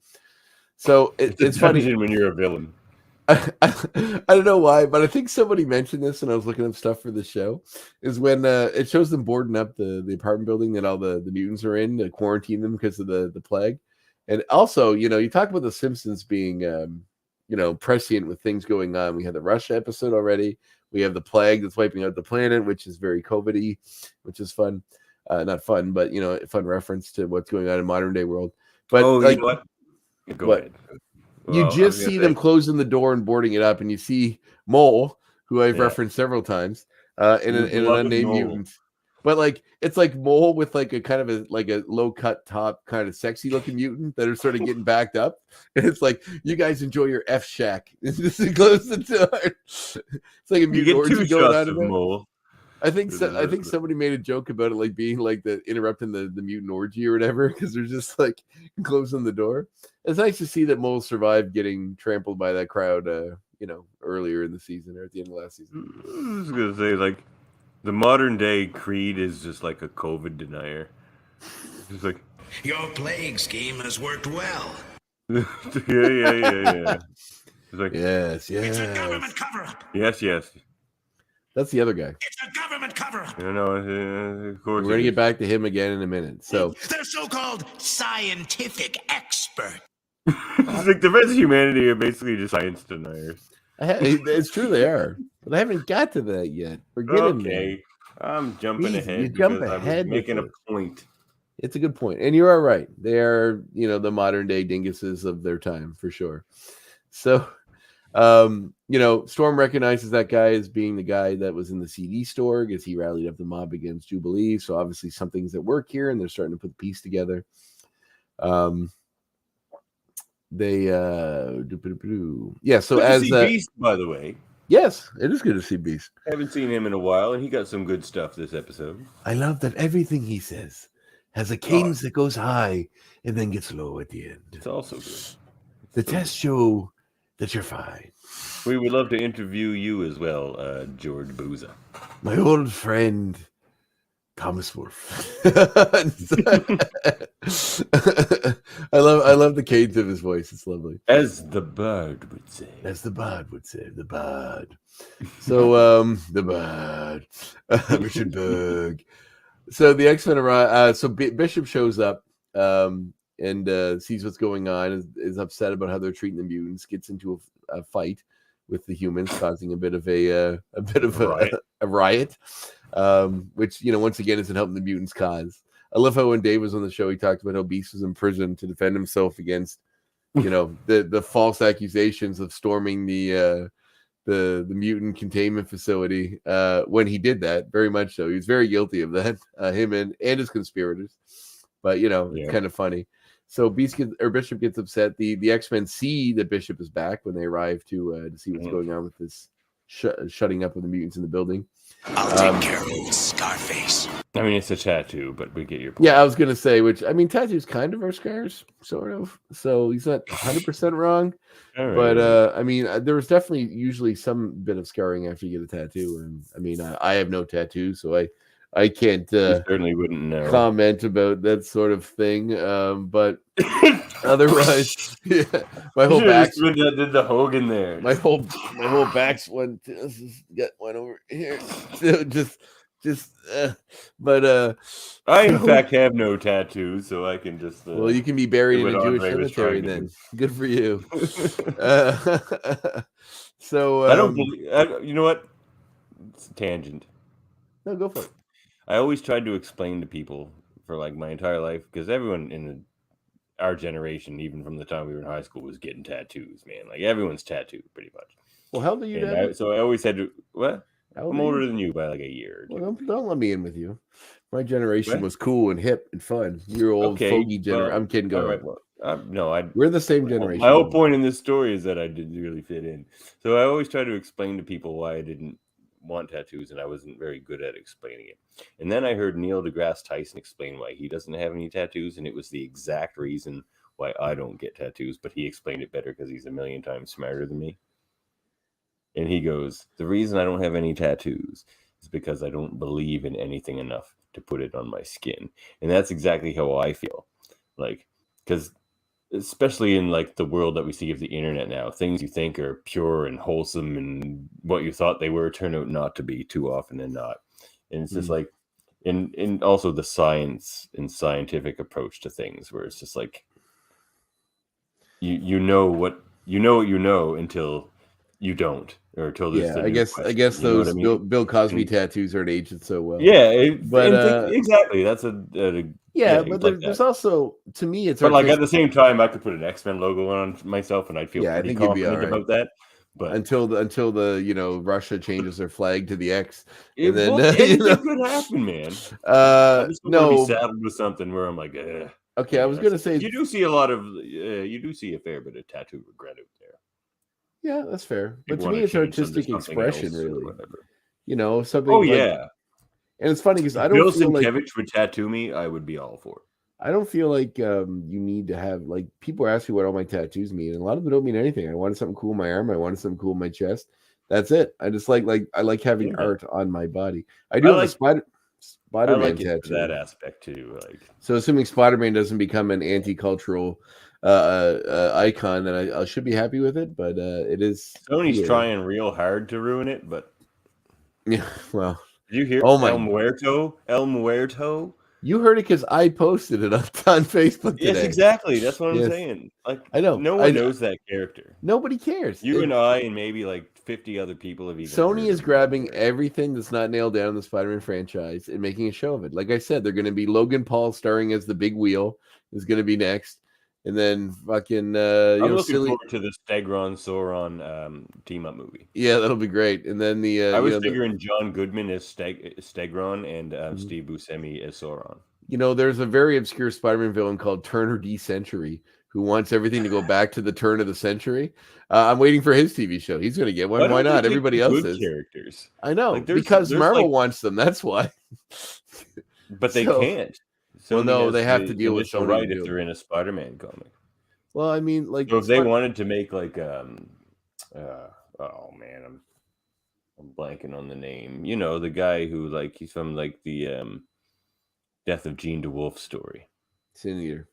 So it's funny when you're a villain. I don't know why, but I think somebody mentioned this when I was looking up stuff for the show. Is when it shows them boarding up the apartment building that all the mutants are in to quarantine them because of the plague. And also, you talk about the Simpsons being prescient with things going on. We had the Russia episode already. We have the plague that's wiping out the planet, which is very COVID-y, which is fun. Not fun, but a fun reference to what's going on in modern day world. But you know what? Go ahead. You just see them closing the door and boarding it up, and you see Mole, who I've referenced several times, in an unnamed mutant. But it's like Mole with a kind of a low cut top, kind of sexy looking mutant that are sort of getting backed up, and it's like, you guys enjoy your F shack. This is close the door. It's like a mutant orgy going on. Mole. I think somebody made a joke about it being interrupting the mutant orgy or whatever, because they're just closing the door. It's nice to see that Mole survived getting trampled by that crowd earlier in the season or at the end of last season. I was gonna say the modern day Creed is just like a COVID denier. It's like, your plague scheme has worked well. yeah. It's like, yes. It's a government cover-up. Yes. That's the other guy. It's a government cover-up. Of course. We're going to get back to him again in a minute. So they're so-called scientific experts. It's like the Friends of Humanity are basically just science deniers. It's true they are, but I haven't got to that yet. We're getting there. I'm jumping ahead. You jump ahead. Making a point. It's a good point, and you are right. They are, the modern day dinguses of their time for sure. So. Storm recognizes that guy as being the guy that was in the CD store because he rallied up the mob against Jubilee. So obviously something's at work here, and they're starting to put the piece together. So good as to see Beast, by the way, yes, it is good to see Beast. I haven't seen him in a while, and he got some good stuff this episode. I love that everything he says has a cadence that goes high and then gets low at the end. It's also good. The tests show that you're fine. We would love to interview you as well, George Booza. My old friend, Thomas Wolfe. I love the cadence of his voice. It's lovely. As the bird would say. The bird. So, the bird. Richard Berg. So the X-Men arrive. So Bishop shows up. And sees what's going on, is upset about how they're treating the mutants, gets into a fight with the humans, causing a bit of a riot, which once again isn't helping the mutants' cause. I love how when Dave was on the show, he talked about how Beast was in prison to defend himself against the false accusations of storming the mutant containment facility. When he did that, very much so, he was very guilty of that. Him and his conspirators, but it's kind of funny. So Bishop gets upset. The X-Men see that Bishop is back when they arrive to see what's going on with this shutting up of the mutants in the building. I'll take care of it, Scarface. I mean, it's a tattoo, but we get your point. Yeah, I was gonna say, which I mean, tattoos kind of are scars, sort of. So he's not 100% wrong. All right. But I mean, there was definitely usually some bit of scarring after you get a tattoo, and I mean, I have no tattoo, so I can't you certainly wouldn't know. comment about that sort of thing. But otherwise, yeah, my whole back did the Hogan there. my whole back's one. Got one over here. But I in fact have no tattoos, so I can just. well, you can be buried in a Jewish cemetery to then. do. Good for you. So I don't believe. You know what? It's a tangent. No, go for it. I always tried to explain to people for like my entire life, because everyone in our generation, even from the time we were in high school, was getting tattoos. Man, like everyone's tattooed pretty much. Well, how old are you, And Dad? so I always had to. What? How old I'm are you? older than you by like a year. Or two. Well, don't let me in with you. My generation What? was cool and hip and fun. You're old Okay, fogey generation. well, I'm kidding. Go all ahead. right. No, We're the same generation. My whole point in this story is that I didn't really fit in. So I always try to explain to people why I didn't want tattoos, and I wasn't very good at explaining it. And then I heard Neil deGrasse Tyson explain why he doesn't have any tattoos, and it was the exact reason why I don't get tattoos, but he explained it better because he's a million times smarter than me. And he goes, the reason I don't have any tattoos is because I don't believe in anything enough to put it on my skin. And that's exactly how I feel. Like, because especially in like the world that we see of the internet now, things you think are pure and wholesome and what you thought they were turn out not to be too often than not. And it's just like, and also the science and scientific approach to things, where it's just like, you know what you know until you don't, or until there's I guess you know what those I mean? Bill Cosby tattoos aren't aged so well. Yeah, but exactly. That's yeah, but like there's that. also, to me, it's But like at the same time, I could put an X-Men logo on myself, and I'd feel Yeah, I pretty think you'd be confident all right. about that. But until the Russia changes their flag to the X, it and then anything could happen, man. I just want to no, be saddled with something where I'm like, ugh. okay, I was gonna say you do see a lot of you do see a fair bit of tattoo regret out there. yeah, that's fair. But People to me, wanna it's change them to artistic something expression, else or really. whatever. Something. Oh like, yeah. and it's funny because If I Bill don't feel like Sienkiewicz would tattoo me, I would be all for it. I don't feel like you need to have, like, people ask me what all my tattoos mean, and a lot of them don't mean anything. I wanted something cool in my arm. I wanted something cool in my chest. That's it. I just like I like having Yeah. art on my body. I do have a I Spider-Man like it tattoo. for that aspect too. Like, so assuming Spider-Man doesn't become an anti-cultural icon, then I should be happy with it. But it is Sony's trying real hard to ruin it, but yeah. Well, did you hear Oh my- El Muerto? you heard it because I posted it on Facebook today. Yes, exactly. That's what I'm Yes. saying. Like, I know. no one knows that character. Nobody cares. You and I and maybe like 50 other people have even. Sony heard is of grabbing it. everything that's not nailed down in the Spider-Man franchise and making a show of it. Like I said, they're going to be Logan Paul starring as the Big Wheel is going to be next, and then fucking I'm looking forward to the Stegron Sauron team up movie. Yeah, that'll be great. And then I was figuring John Goodman as Stegron and Steve Buscemi as Sauron. There's a very obscure Spider-Man villain called Turner D. Century who wants everything to go back to the turn of the century. I'm waiting for his TV show. He's going to get one. Why not? Everybody else is. Characters. I know, Like, because Marvel wants them. That's why. But they can't. Well, no, Sony they has have the to deal with initial Sony right to if do they're it. in a Spider-Man comic. Well, I mean, like, So if they wanted to make like oh man, I'm blanking on the name. The guy who like he's from like the Death of Gene DeWolf story. Sin Eater.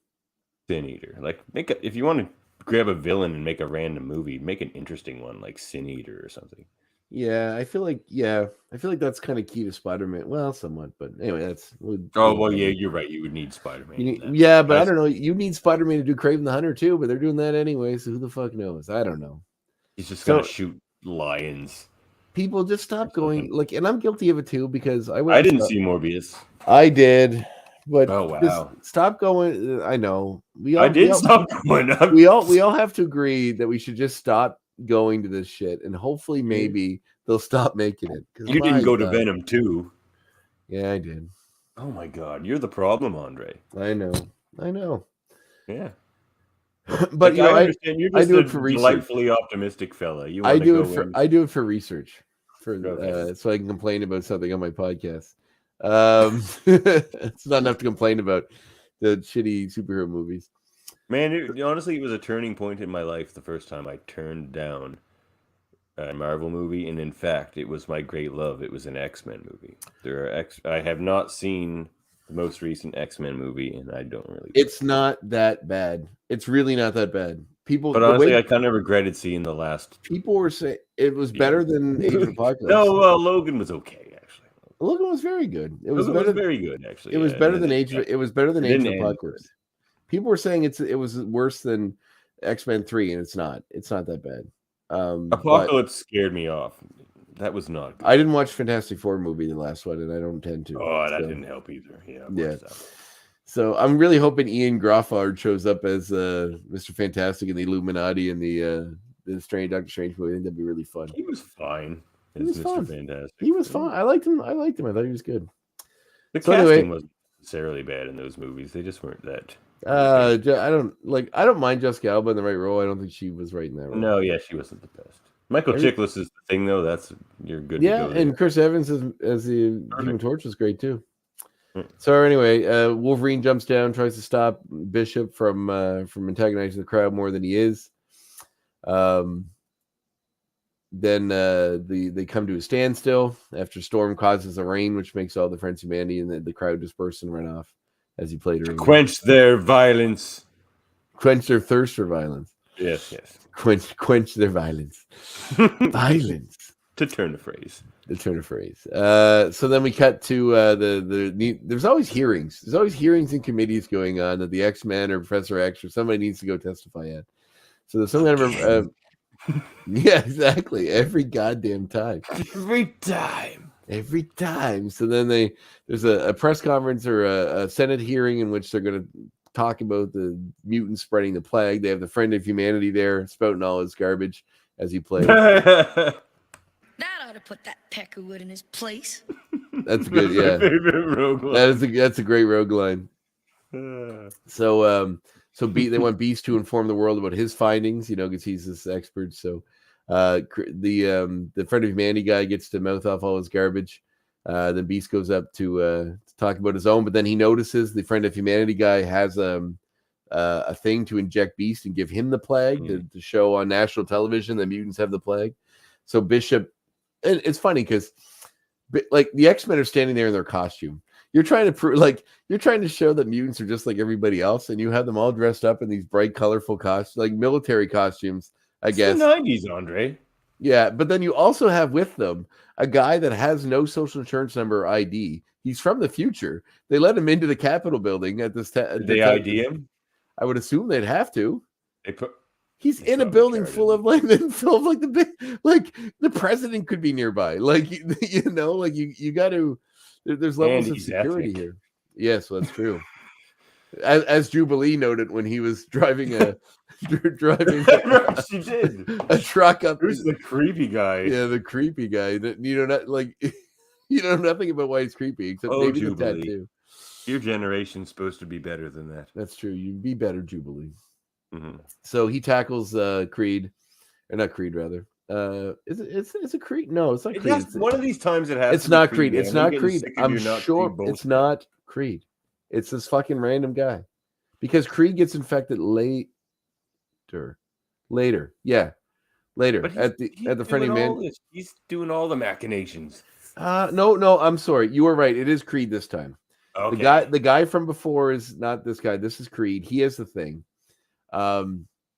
Like if you want to grab a villain and make a random movie, make an interesting one like Sin Eater or something. Yeah, I feel like that's kind of key to Spider-Man. Well, somewhat, but anyway, that's. Yeah, you're right. You would need Spider-Man. Yeah, but I don't know. You need Spider-Man to do Kraven the Hunter too, but they're doing that anyway. So who the fuck knows? I don't know. He's just gonna shoot lions. People just stop going like, and I'm guilty of it too because I didn't see Morbius. I did, but Oh wow! just stop going. I know stop going. We all have to agree that we should just stop going to this shit, and hopefully maybe they'll stop making it. You didn't go to Venom 2. Yeah, I did. Oh my god, you're the problem, Andre. I know. Yeah. But I understand. You're just I do a it for research. delightfully optimistic fella. I do it for research. so I can complain about something on my podcast. It's not enough to complain about the shitty superhero movies. Man, honestly, it was a turning point in my life the first time I turned down a Marvel movie, and in fact, it was my great love. It was an X-Men movie. I have not seen the most recent X-Men movie, and I don't really. It's not that bad. It's really not that bad. But honestly, I kind of regretted seeing the last. People were saying it was better than Age of Apocalypse. No, Logan was okay actually. Logan was very good. It was very good actually. It was better than Age of Apocalypse. Good. People were saying it was worse than X-Men 3, and it's not. It's not that bad. Apocalypse scared me off. That was not good. I didn't watch Fantastic Four movie, the last one, and I don't tend to. Oh, that didn't help either. Yeah. So I'm really hoping Ian Groffard shows up as Mr. Fantastic and the Illuminati and the Doctor Strange movie. I think that'd be really fun. He was fine. He was fun. Fantastic. He was fine. I liked him. I thought he was good. The casting wasn't necessarily bad in those movies. They just weren't that. I don't mind Jessica Alba in the right role. I don't think she was right in that role. No, yeah, she wasn't the best. Michael Chiklis is the thing, though. You're good. Yeah, to go and Chris Evans as the Human Torch was great too. So anyway, Wolverine jumps down, tries to stop Bishop from antagonizing the crowd more than he is. Then they come to a standstill after Storm causes a rain, which makes all the Friends of Humanity and the crowd disperse and run off as he played her. Quench their violence. Quench their thirst for violence. Yes. Quench their violence. Violence. To turn a phrase. So then we cut to there's always hearings. There's always hearings and committees going on that the X-Men or Professor X or somebody needs to go testify at. So there's some kind of yeah, exactly. Every goddamn time. Every time. So then there's a press conference or a Senate hearing in which they're going to talk about the mutants spreading the plague. They have the Friend of Humanity there spouting all his garbage as he plays. That ought to put that Peckerwood in his place. That's good, yeah. That's a great rogue line. So they want Beast to inform the world about his findings, because he's this expert. So the Friend of Humanity guy gets to mouth off all his garbage. Then Beast goes up to talk about his own, but then he notices the Friend of Humanity guy has a thing to inject Beast and give him the plague to show on national television that mutants have the plague. So Bishop, and it's funny because like the X-Men are standing there in their costume. You're trying to show that mutants are just like everybody else, and you have them all dressed up in these bright, colorful costumes, like military costumes, I guess. The 90s, Andre. Yeah, but then you also have with them a guy that has no social insurance number or ID. He's from the future. They let him into the Capitol building at this. Did they ID him? I would assume they'd have to. He's They in a probably building carried full of the president could be nearby. You got to. There's levels of security here. Yes, well, that's true. As Jubilee noted when he was driving a she did. a truck up. Who's the creepy guy? Yeah, the creepy guy. That you know nothing about why he's creepy except maybe Jubilee. the tattoo. Your generation's supposed to be better than that. That's true. You'd be better, Jubilee. Mm-hmm. So he tackles Creed, or not Creed, rather. Is it Creed? No, it's not Creed. One of these times it has. It's not Creed. It's not Creed. I'm sure it's not Creed. It's this fucking random guy, because Creed gets infected later. Yeah, later at the Friend of Humanity. He's doing all the machinations. No, I'm sorry. You were right. It is Creed this time. Okay. The guy from before is not this guy. This is Creed. He has the thing.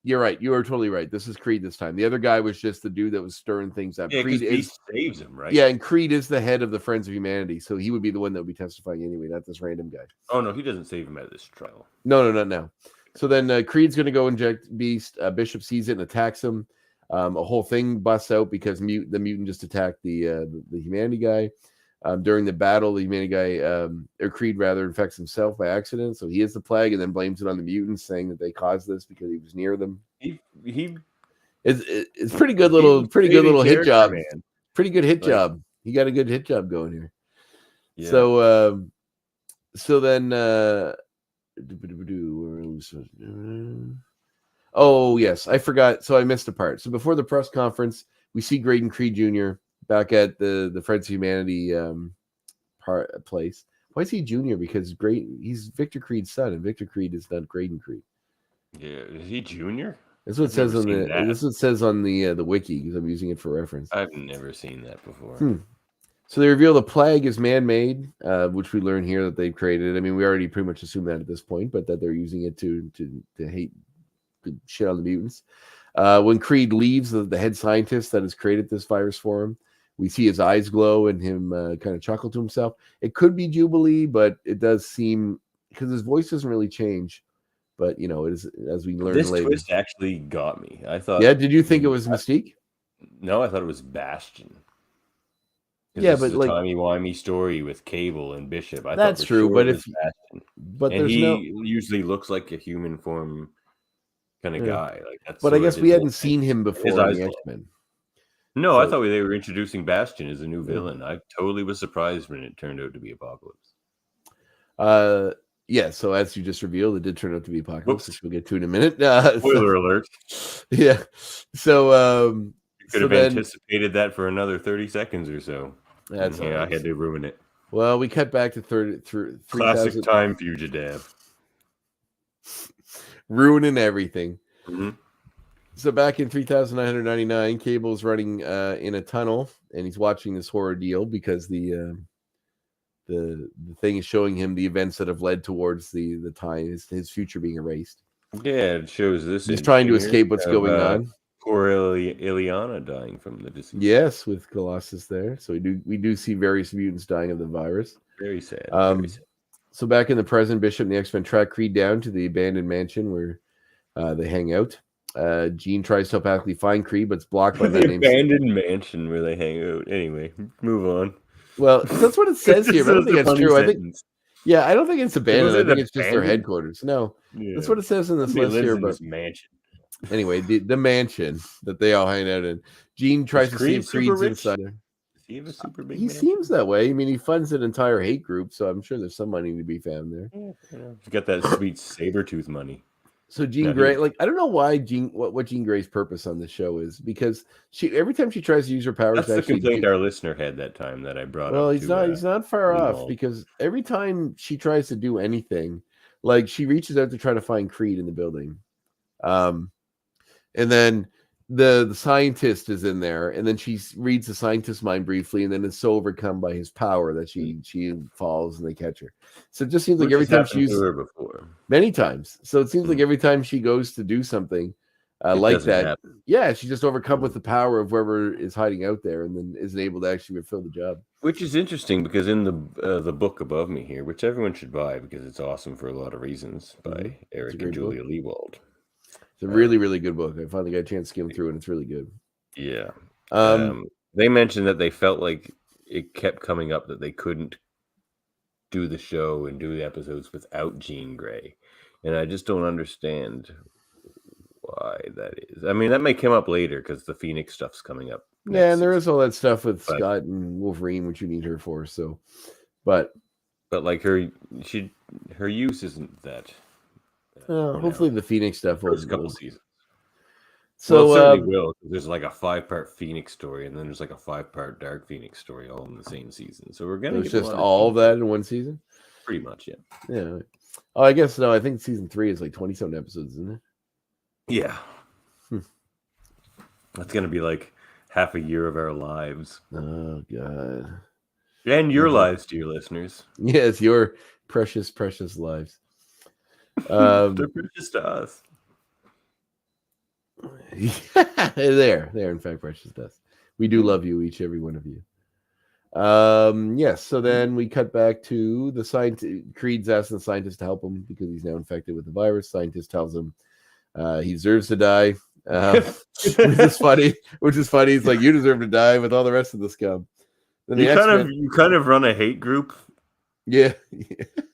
You're right. You are totally right. This is Creed this time. The other guy was just the dude that was stirring things up. Yeah, Creed saves him, right? Yeah, and Creed is the head of the Friends of Humanity, so he would be the one that would be testifying anyway, not this random guy. Oh no, he doesn't save him at this trial. No. So then Creed's going to go inject Beast. Bishop sees it and attacks him. A whole thing busts out because the mutant just attacked the Humanity guy. During the battle, the Humanity guy, or Creed rather, infects himself by accident. So he is the plague and then blames it on the mutants, saying that they caused this because he was near them. It's pretty good little hit job. Man. Pretty good hit job. He got a good hit job going here. Yeah. So then oh yes, I forgot. So I missed a part. So before the press conference, we see Graydon Creed Jr. back at the Friends of Humanity place. Why is he Junior? Because he's Victor Creed's son, and Victor Creed is not Graydon Creed. Yeah, is he Junior? That's what it says on the. This is what it says on the wiki because I'm using it for reference. I've never seen that before. So they reveal the plague is man-made, which we learn here that they've created. I mean, we already pretty much assumed that at this point, but that they're using it to hate the shit on the mutants. When Creed leaves, the head scientist that has created this virus for him, we see his eyes glow and him kind of chuckle to himself. It could be Jubilee, but it does seem because his voice doesn't really change. But it is, as we learn later. This twist actually got me. I thought. Yeah, did you think it was Mystique? No, I thought it was Bastion. Yeah, but but like timey-wimey story with Cable and Bishop. That's true, but if Bastion. But and there's he usually looks like a human form kind of guy. Like that's. But I guess we hadn't seen him before in the X-Men. No, I thought they were introducing Bastion as a new villain. I totally was surprised when it turned out to be Apocalypse. Yeah, so as you just revealed, it did turn out to be Apocalypse, which we'll get to in a minute. Spoiler alert. Yeah. So you could have anticipated that for another 30 seconds or so. That's I had to ruin it. Well, we cut back to 3,000. Classic time fugitive. Ruining everything. Mm-hmm. So back in 3,999, Cable's running in a tunnel, and he's watching this horror deal because the thing is showing him the events that have led towards the time his future being erased. Yeah, it shows this. He's trying to escape what's going on. Poor Ileana dying from the disease. Yes, with Colossus there. So we do see various mutants dying of the virus. Very sad. Very sad. So back in the present, Bishop and the X-Men track Creed down to the abandoned mansion where they hang out. Jean tries to telepathically find Creed, but it's blocked by that name. Abandoned mansion where they hang out. Anyway, move on. Well, that's what it says here. But I don't think that's true. Sentence. I don't think it's abandoned. I think it's just their headquarters. No, that's what it says in this list here. But mansion. Anyway, the mansion that they all hang out in. Jean tries to see if Creed's inside there. Does he have a super big? He seems that way. I mean, he funds an entire hate group, so I'm sure there's some money to be found there. He's got that sweet Sabretooth money. So Jean Grey, I don't know why what Jean Grey's purpose on the show is, because every time she tries to use her powers, that's the complaint our listener had that time that I brought up. Well, he's not far off, because every time she tries to do anything, like she reaches out to try to find Creed in the building, and then the scientist is in there, and then she reads the scientist's mind briefly, and then is so overcome by his power that she falls and they catch her. So it just seems like every time she uses her before, many times. So it seems like every time she goes to do something like that, she's just overcome with the power of whoever is hiding out there, and then isn't able to actually fulfill the job. Which is interesting because in the book above me here, which everyone should buy because it's awesome for a lot of reasons, by Eric and Julia Lewald. It's a really, really good book. I finally got a chance to skim through, and it's really good. Yeah. They mentioned that they felt like it kept coming up that they couldn't do the show and do the episodes without Jean Grey. And I just don't understand why that is. I mean, that may come up later because the Phoenix stuff's coming up. Yeah, and there is all that stuff with Scott and Wolverine, which you need her for. So, but like her use isn't that. Hopefully the Phoenix stuff will. First couple seasons. So it certainly will. There's like a 5-part Phoenix story, and then there's like a 5-part Dark Phoenix story, all in the same season. So we're gonna get just all of that in one season. Pretty much, yeah. Yeah. Oh, I guess no. I think season 3 is like 20-something episodes, isn't it? Yeah. That's gonna be like half a year of our lives. Oh God. And your lives, dear listeners. Yes, your precious, precious lives. They're precious to us. They're in fact precious to us. We do love you, every one of you. Yes. So then we cut back to the scientist. Creed's asking the scientist to help him because he's now infected with the virus. Scientist tells him he deserves to die, which is funny. It's like, you deserve to die with all the rest of the scum. Then you kind of run a hate group. Yeah.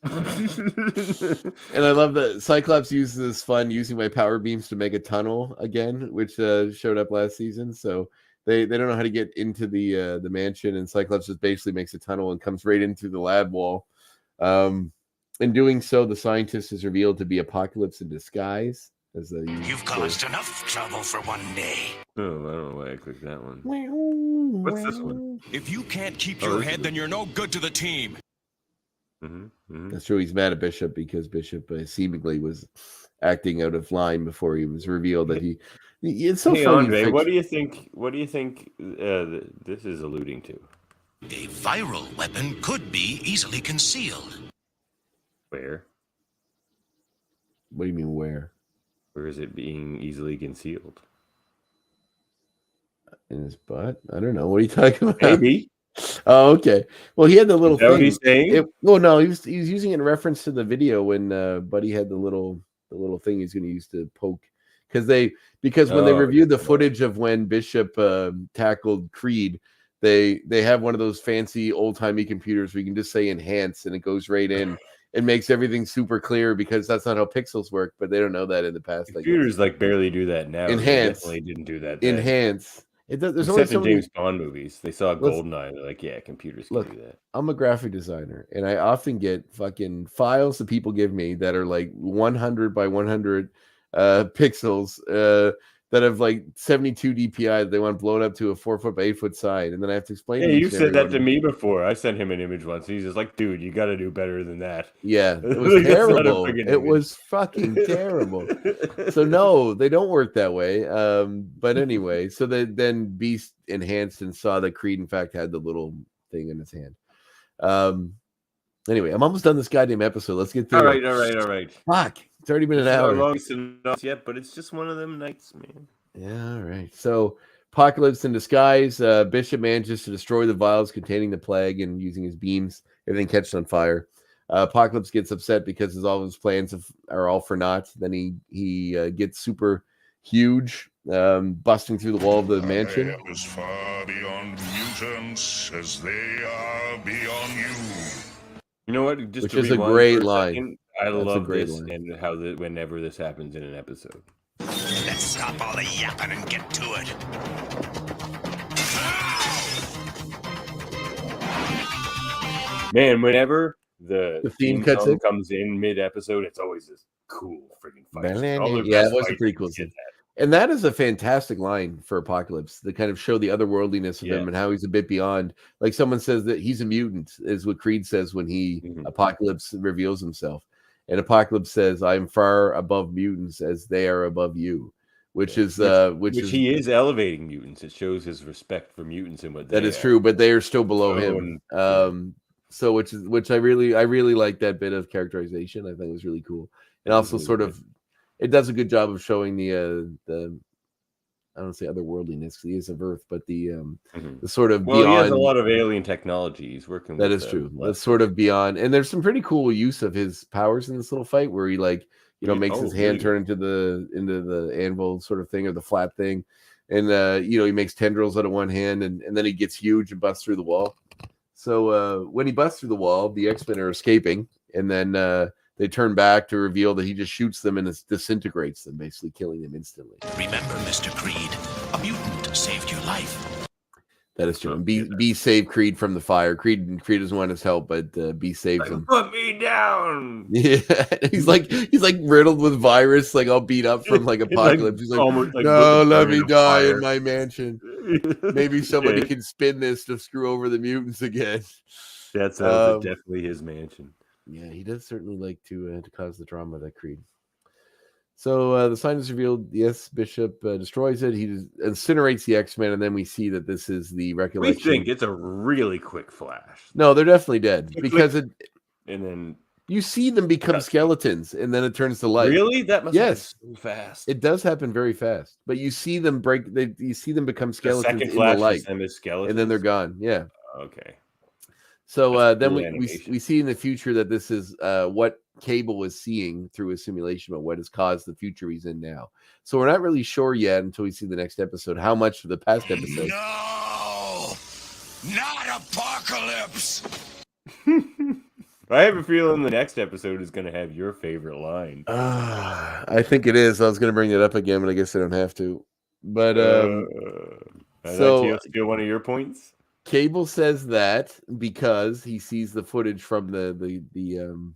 And I love that Cyclops uses this fun using my power beams to make a tunnel again, which showed up last season. So they don't know how to get into the mansion, and Cyclops just basically makes a tunnel and comes right into the lab wall. In doing so, the scientist is revealed to be Apocalypse in disguise. You've caused enough trouble for one day. Oh, I don't know why I clicked that one. What's this one? If you can't keep Oh, your this head, is- then you're no good to the team. That's true. He's mad at Bishop because Bishop seemingly was acting out of line before he was revealed that he. It's so Hey, funny. Andre, what do you think? What do you think this is alluding to? A viral weapon could be easily concealed. Where? What do you mean where? Where is it being easily concealed? In his butt? I don't know. What are you talking about? Maybe. Oh, okay. Well, he had the little Is that what thing. he's saying? No, he was using it in reference to the video when Buddy had the little thing he's going to use to poke because when they reviewed the footage of when Bishop tackled Creed, they have one of those fancy old timey computers where you can just say enhance and it goes right in. It makes everything super clear because that's not how pixels work, but they don't know that in the past. Computers like barely do that now. Enhance. They definitely didn't do that then. Enhance. It does. There's Except only so in many. James Bond movies, they saw Goldeneye. They're like, yeah, computers can do that. I'm a graphic designer, and I often get fucking files that people give me that are like 100 by 100 pixels that have like 72 DPI. They want blown up to a 4 foot by 8 foot side, and then I have to explain. Yeah, to you said that to me before. I sent him an image once. He's just like, dude, you got to do better than that. Yeah, it was terrible. It was fucking terrible. So no, they don't work that way. But anyway, so then Beast enhanced and saw that Creed in fact had the little thing in his hand. Anyway, I'm almost done this goddamn episode. Let's get through. All right. Fuck, it's already been an hour. Not yet, but it's just one of them nights, man. Yeah, all right. So Apocalypse in disguise. Bishop manages to destroy the vials containing the plague and using his beams, everything catches on fire. Apocalypse gets upset because all of his plans are all for naught. Then he gets super huge, busting through the wall of the mansion. I am as far beyond mutants as they are beyond you. You know what? Just Which to is a rewind great for a line. second, I That's a love great this line. and how whenever this happens in an episode. Let's stop all the yapping and get to it. Man, whenever the theme theme cuts song in? comes in mid-episode, it's always this cool freaking fight. Yeah, it was a pretty cool scene. And that is a fantastic line for Apocalypse to kind of show the otherworldliness of him and how he's a bit beyond. Like someone says that he's a mutant, is what Creed says when Apocalypse reveals himself. And Apocalypse says, "I am far above mutants as they are above you," which is he is elevating mutants. It shows his respect for mutants and what that is true, but they are still below him. So which I really like that bit of characterization. I think it was really cool, and also sort of. It does a good job of showing the I don't say otherworldliness because he is of Earth, but the sort of beyond. He has a lot of alien technology. He's working. That is true. That's sort of beyond, and there's some pretty cool use of his powers in this little fight where he makes his hand turn into the anvil sort of thing or the flat thing, and he makes tendrils out of one hand, and then he gets huge and busts through the wall. So when he busts through the wall, the X-Men are escaping, and then. They turn back to reveal that he just shoots them and disintegrates them, basically killing them instantly. Remember, Mr. Creed, a mutant saved your life. That is true. And B saved Creed from the fire. Creed doesn't want his help, but B saves him. Put me down. Yeah, he's like riddled with virus, like all beat up from like Apocalypse. He's like, no, let me die in my mansion. Maybe somebody can spin this to screw over the mutants again. That's definitely his mansion. Yeah, he does certainly like to cause the drama, that Creed. So the sign is revealed. Yes, Bishop destroys it. He incinerates the X-Men, and then we see that this is the recollection. We think it's a really quick flash. No, they're definitely dead because and then you see them become skeletons, and then it turns to light. Really? That must happen so fast. It does happen very fast, but you see them break. You see them become skeletons in the light, and then they're gone. Yeah. Okay. So then we see in the future that this is what Cable was seeing through a simulation of what has caused the future he's in now. So we're not really sure yet until we see the next episode how much of the past episode. No, not Apocalypse. I have a feeling the next episode is going to have your favorite line. I think it is. I was going to bring it up again, but I guess I don't have to. But so steal one of your points. Cable says that because he sees the footage from from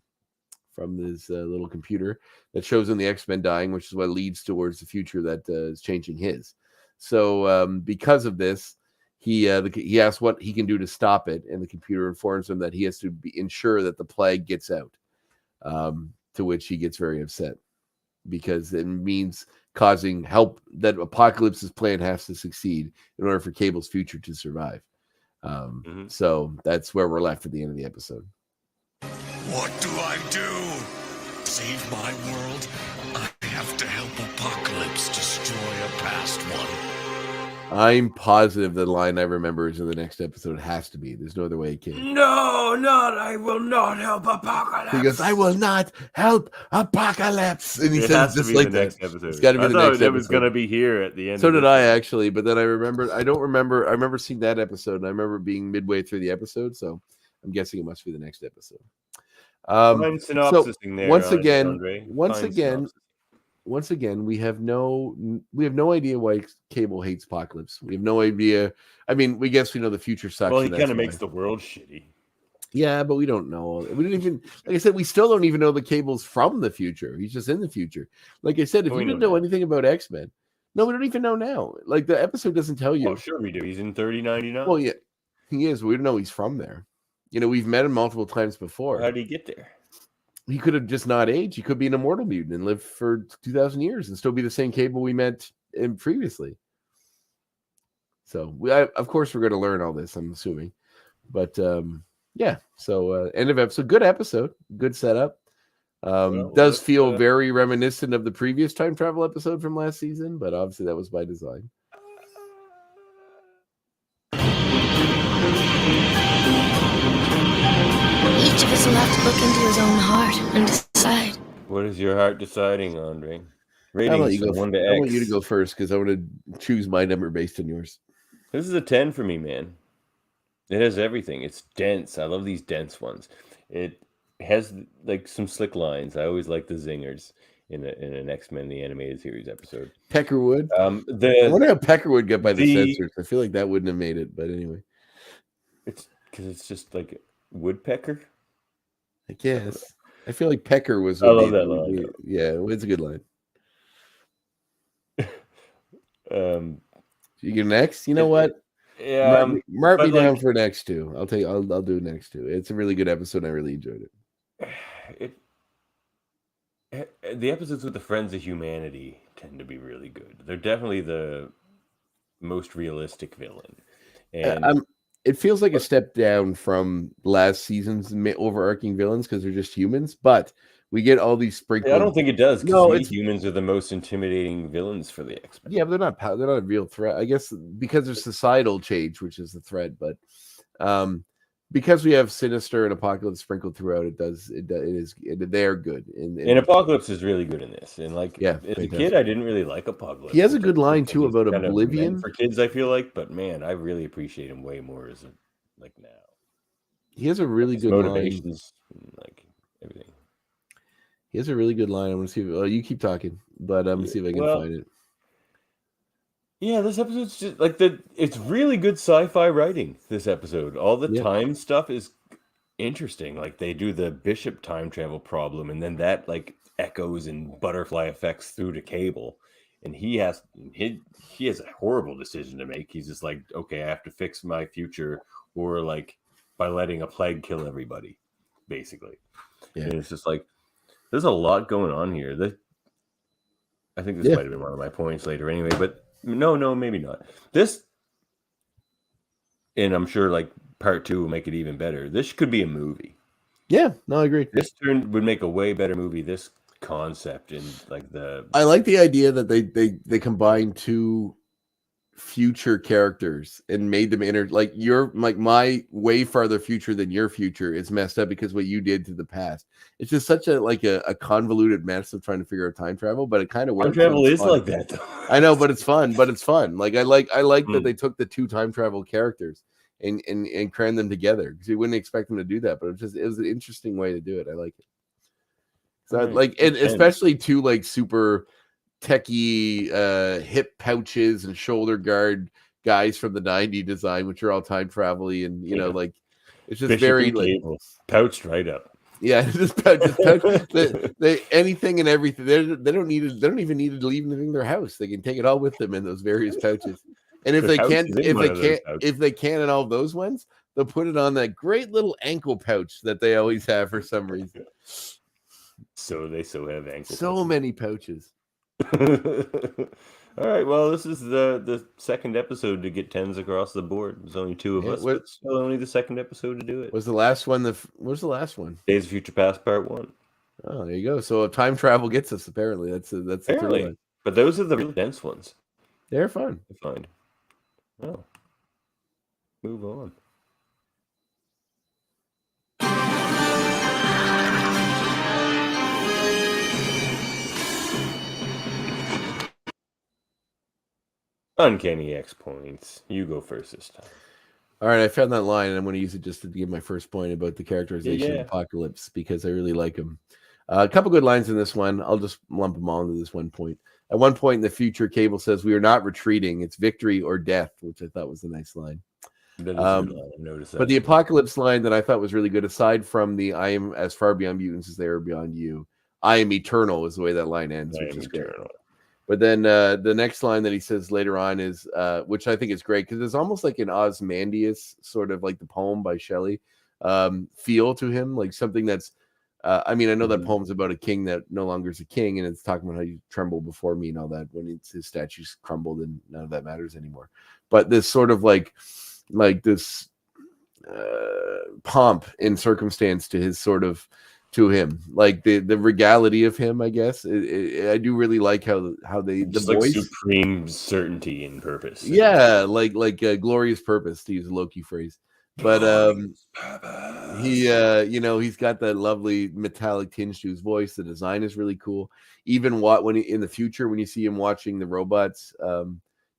this little computer that shows him the X-Men dying, which is what leads towards the future that is changing his. So because of this, he asks what he can do to stop it, and the computer informs him that he has to ensure that the plague gets out. To which he gets very upset because it means causing help that Apocalypse's plan has to succeed in order for Cable's future to survive. So that's where we're left at the end of the episode. What do I do? Save my world? I have to help Apocalypse destroy a past one. I'm positive the line I remember is in the next episode. It has to be. There's no other way it can. No, I will not help Apocalypse. He goes, I will not help Apocalypse. And he says just like the that. next episode. It's got to be the next episode. It was going to be here at the end. So did I, actually. But then I don't remember. I remember seeing that episode, and I remember being midway through the episode. So I'm guessing it must be the next episode. Synopsis there. Once again, we have no idea why Cable hates Apocalypse. We have no idea. I mean, we guess we know the future sucks. Well, he kind of makes the world shitty. Yeah, but we don't know. We didn't even, like I said, we still don't even know the Cable's from the future. He's just in the future. Like I said, if you didn't know anything about X-Men, no, we don't even know now. Like the episode doesn't tell you. Oh, sure we do. He's in 3099. Well, yeah, he is. We don't know he's from there. We've met him multiple times before. How did he get there? He could have just not aged. He could be an immortal mutant and live for 2,000 years and still be the same Cable we met previously. So, of course, we're going to learn all this, I'm assuming. But, yeah. So, end of episode. Good episode. Good setup. Does feel very reminiscent of the previous time travel episode from last season, but obviously that was by design. Each of us will have to look into his own heart and decide. What is your heart deciding, Andre? I want you to go first because I want to choose my number based on yours. This is a 10 for me, man. It has everything. It's dense. I love these dense ones. It has like some slick lines. I always like the zingers in an X-Men the Animated Series episode. Peckerwood. I wonder how Peckerwood got by the censors. I feel like that wouldn't have made it, but anyway. It's because it's just like woodpecker. I guess. I feel like Pecker was. I love that line. Yeah, it's a good line. You get next. You know what? Yeah, mark me down for next two. I'll do next two. It's a really good episode. I really enjoyed it. The episodes with the Friends of Humanity tend to be really good. They're definitely the most realistic villain, and it feels like a step down from last season's overarching villains because they're just humans, but we get all these sprinkled. I don't think it does. No, humans are the most intimidating villains for the X-Men. Yeah, but they're not a real threat. I guess because of societal change, which is the threat. But because we have Sinister and Apocalypse sprinkled throughout, they're good. And Apocalypse is really good in this. And as a kid, I didn't really like Apocalypse. He has a good line too about Oblivion for kids. I feel like, but man, I really appreciate him way more as now. He has a really good motivations, like everything. He has a really good line. I'm gonna see. You keep talking, but I'm gonna see if I can find it. Yeah, this episode's just it's really good sci-fi writing. This episode, all the time stuff is interesting. Like they do the Bishop time travel problem, and then that echoes and butterfly effects through to Cable, and he has a horrible decision to make. He's just like, okay, I have to fix my future, or by letting a plague kill everybody, basically. Yeah. And it's just there's a lot going on here. I think this might have been one of my points later anyway, but no, maybe not. This, and I'm sure part 2 will make it even better. This could be a movie. Yeah, no, I agree. This would make a way better movie. This concept and I like the idea that they combined two future characters and made them my way farther future than your future is messed up because what you did to the past. It's just such a convoluted mess of trying to figure out time travel, but it kind of works. Time travel is like that though. I know, but it's fun. I like that they took the two time travel characters and crammed them together because you wouldn't expect them to do that, but it was an interesting way to do it. I like it. So and especially two super techie hip pouches and shoulder guard guys from the 90 design, which are all time travel-y, and it's just Bishop very pouched right up. Yeah, just pouch. They anything and everything. They don't need it. They don't even need to leave anything in their house. They can take it all with them in those various pouches. And if Their they house can't, is in one of those pouches. if they can, in all those ones, they'll put it on that great little ankle pouch that they always have for some reason. So they still have ankle. So many pouches. All right, well, this is the second episode to get 10s across the board. There's only 2 of us, but still only the second episode to do it. Was the last one what was the last one? Days of Future Past Part 1. Oh, there you go. So time travel gets us, apparently. That's apparently. But those are the really dense ones. They're fun. To find. Oh. Move on. Uncanny X points. You go first this time. All right, I found that line, and I'm going to use it just to give my first point about the characterization of Apocalypse, because I really like him. A couple good lines in this one. I'll just lump them all into this one point. At one point in the future, Cable says, "We are not retreating. It's victory or death," which I thought was a nice line. But the Apocalypse line that I thought was really good, aside from the "I am as far beyond mutants as they are beyond you," "I am eternal" is the way that line ends, which is great. But then the next line that he says later on is, which I think is great, because it's almost like an Ozymandias, sort of like the poem by Shelley, feel to him, like something that's, I mean, I know that poem's about a king that no longer is a king, and it's talking about how you tremble before me and all that, when his statues crumbled and none of that matters anymore. But this sort of like this pomp in circumstance to his sort of, to him, like the regality of him, I guess. I do really like how they just the voice, like supreme certainty and purpose. Yeah, like glorious purpose, to use a Loki phrase. But he he's got that lovely metallic tinge to his voice. The design is really cool. Even when in the future, when you see him watching the robots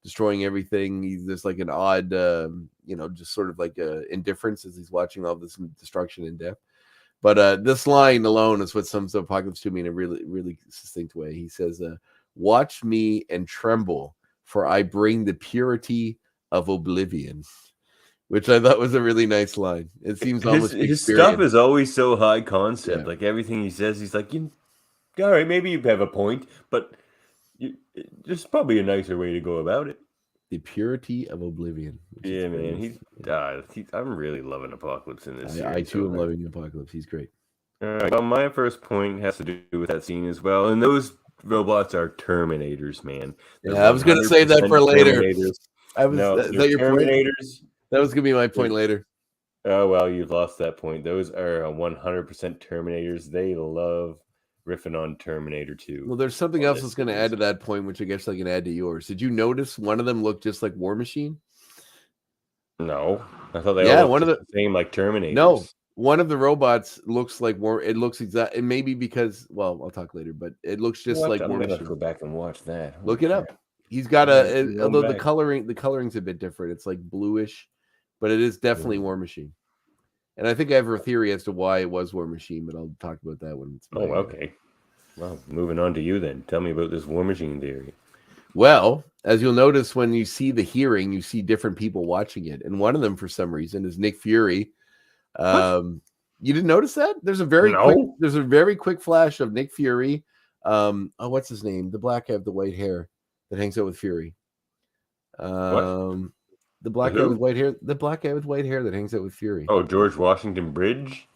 destroying everything, there's like an odd just sort of like indifference as he's watching all this destruction and death. But this line alone is what sums up Apocalypse to me in a really, really succinct way. He says, "Watch me and tremble, for I bring the purity of oblivion," which I thought was a really nice line. It seems almost his stuff is always so high concept. Yeah. Like everything he says, he's like, all right, maybe you have a point, but there's probably a nicer way to go about it. The purity of oblivion. Yeah, man. I'm really loving Apocalypse in this. I too am loving Apocalypse. He's great. All right. Well, my first point has to do with that scene as well. And those robots are Terminators, man. I was going to save that for later. Is that your Terminators? Point? That was going to be my point later. Oh, well, you've lost that point. Those are 100% Terminators. They love riffing on Terminator 2. Well, there's something else that's going to add to that point, which I guess I can add to yours. Did you notice one of them looked just like War Machine? No, I thought they all looked the same, like Terminators. No, one of the robots looks like War. It looks exact. It may be because, well, I'll talk later, but it looks just like War Machine. Go back and watch that. Look it up. He's got although the coloring's a bit different. It's like bluish, but it is definitely War Machine. And I think I have a theory as to why it was War Machine, but I'll talk about that when it's okay. Well, moving on to you then. Tell me about this War Machine theory. Well, as you'll notice when you see the hearing, you see different people watching it. And one of them, for some reason, is Nick Fury. You didn't notice that? There's a very quick flash of Nick Fury. What's his name? The black guy with the white hair that hangs out with Fury. The black guy with white hair. The black guy with white hair that hangs out with Fury. Oh, George Washington Bridge.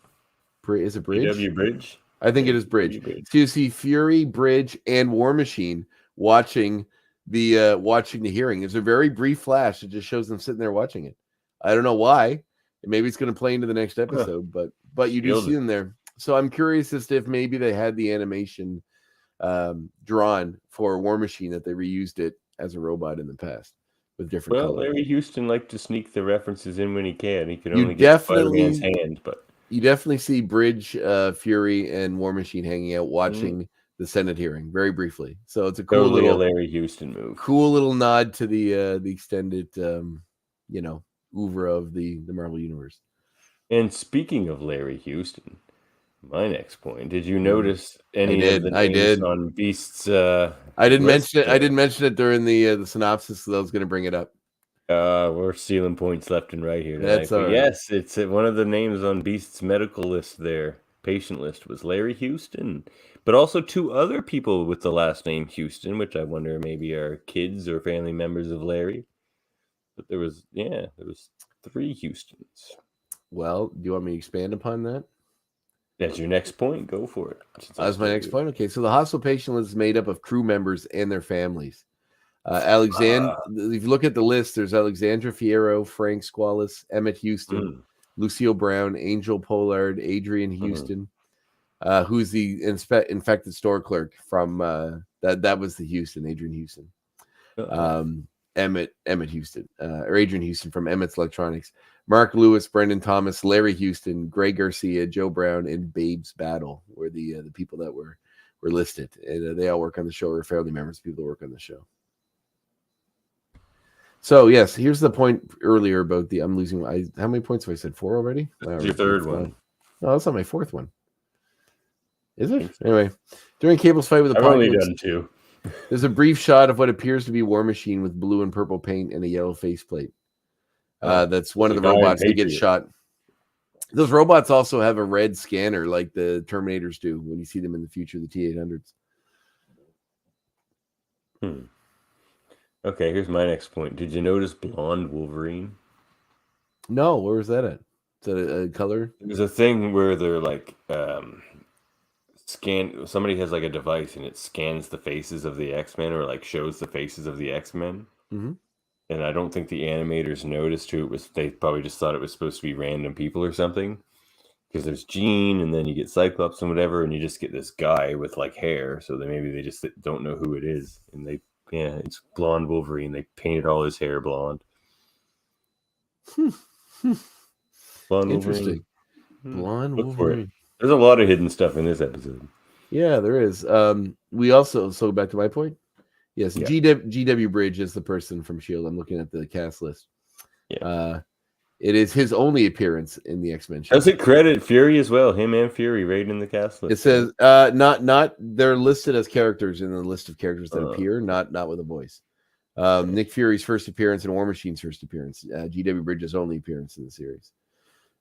Is it Bridge? W Bridge. I think it is Bridge. So you see Fury, Bridge, and War Machine watching the hearing. There's a very brief flash. It just shows them sitting there watching it. I don't know why. Maybe it's going to play into the next episode, but you do see them there. So I'm curious as to if maybe they had the animation drawn for War Machine, that they reused it as a robot in the past with different colors. Larry Houston liked to sneak the references in when he can. He can only get Spider-Man's hand, but you definitely see Bridge, Fury, and War Machine hanging out watching the Senate hearing very briefly. So it's a cool little Larry Houston move. Cool little nod to the extended oeuvre of the Marvel Universe. And speaking of Larry Houston, my next point. Did you notice any of the names on Beast's I didn't mention it. I didn't mention it during the synopsis, so I was going to bring it up. We're stealing points left and right here tonight. That's all right. Yes, it's one of the names on Beast's medical list there. patient list was Larry Houston, but also 2 other people with the last name Houston, which I wonder maybe are kids or family members of Larry. But there was 3 Houstons. Well, do you want me to expand upon that? That's your next point. Go for it. That's my next point. Okay, so the hospital patient list is made up of crew members and their families. If you look at the list, there's Alexandra Fierro, Frank Squallis, Emmett Houston, Lucille Brown, Angel Pollard, Adrian Houston, who's the infected store clerk from that was the Houston, Adrian Houston. Emmett Houston, or Adrian Houston from Emmett's Electronics. Mark Lewis, Brendan Thomas, Larry Houston, Greg Garcia, Joe Brown, and Babes Battle were the people that were listed. And they all work on the show, or family members, people that work on the show. So, yes, here's the point earlier about I'm losing. How many points have I said? 4 already? That's your third one. No, that's not my 4th one. Is it? Anyway, during Cable's fight with the I've only done 2. There's a brief shot of what appears to be War Machine with blue and purple paint and a yellow faceplate. That's one of the robots that gets shot. Those robots also have a red scanner like the Terminators do when you see them in the future, the T-800s. Okay, here's my next point. Did you notice blonde Wolverine? No, where was that at? Is that a color? There's a thing where they're like somebody has like a device and it scans the faces of the X-Men, or like shows the faces of the X-Men. Mm-hmm. And I don't think the animators noticed who it was. They probably just thought it was supposed to be random people or something. Because there's Jean, and then you get Cyclops and whatever, and you just get this guy with like hair. So maybe they just don't know who it is. And it's blonde Wolverine. They painted all his hair blonde. Blonde Interesting. Wolverine. Blonde Look Wolverine. for it. There's a lot of hidden stuff in this episode. Yeah, there is. We also, so back to my point. Yes, yeah. GW Bridge is the person from S.H.I.E.L.D. I'm looking at the cast list. Yeah. It is his only appearance in the X-Men show. Does it credit Fury as well? Him and Fury right in the cast list. It says not they're listed as characters in the list of characters that appear, not with a voice. Nick Fury's first appearance and War Machine's first appearance. GW Bridge's only appearance in the series.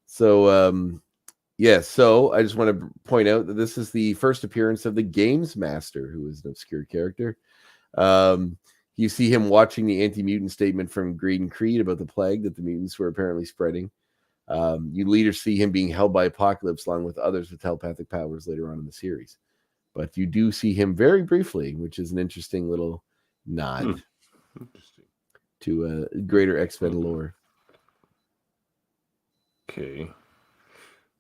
So so I just want to point out that this is the first appearance of the Games Master, who is an obscure character. You see him watching the anti-mutant statement from Graydon Creed about the plague that the mutants were apparently spreading. You later see him being held by Apocalypse along with others with telepathic powers later on in the series. But you do see him very briefly, which is an interesting little nod to greater X-Men lore. Okay.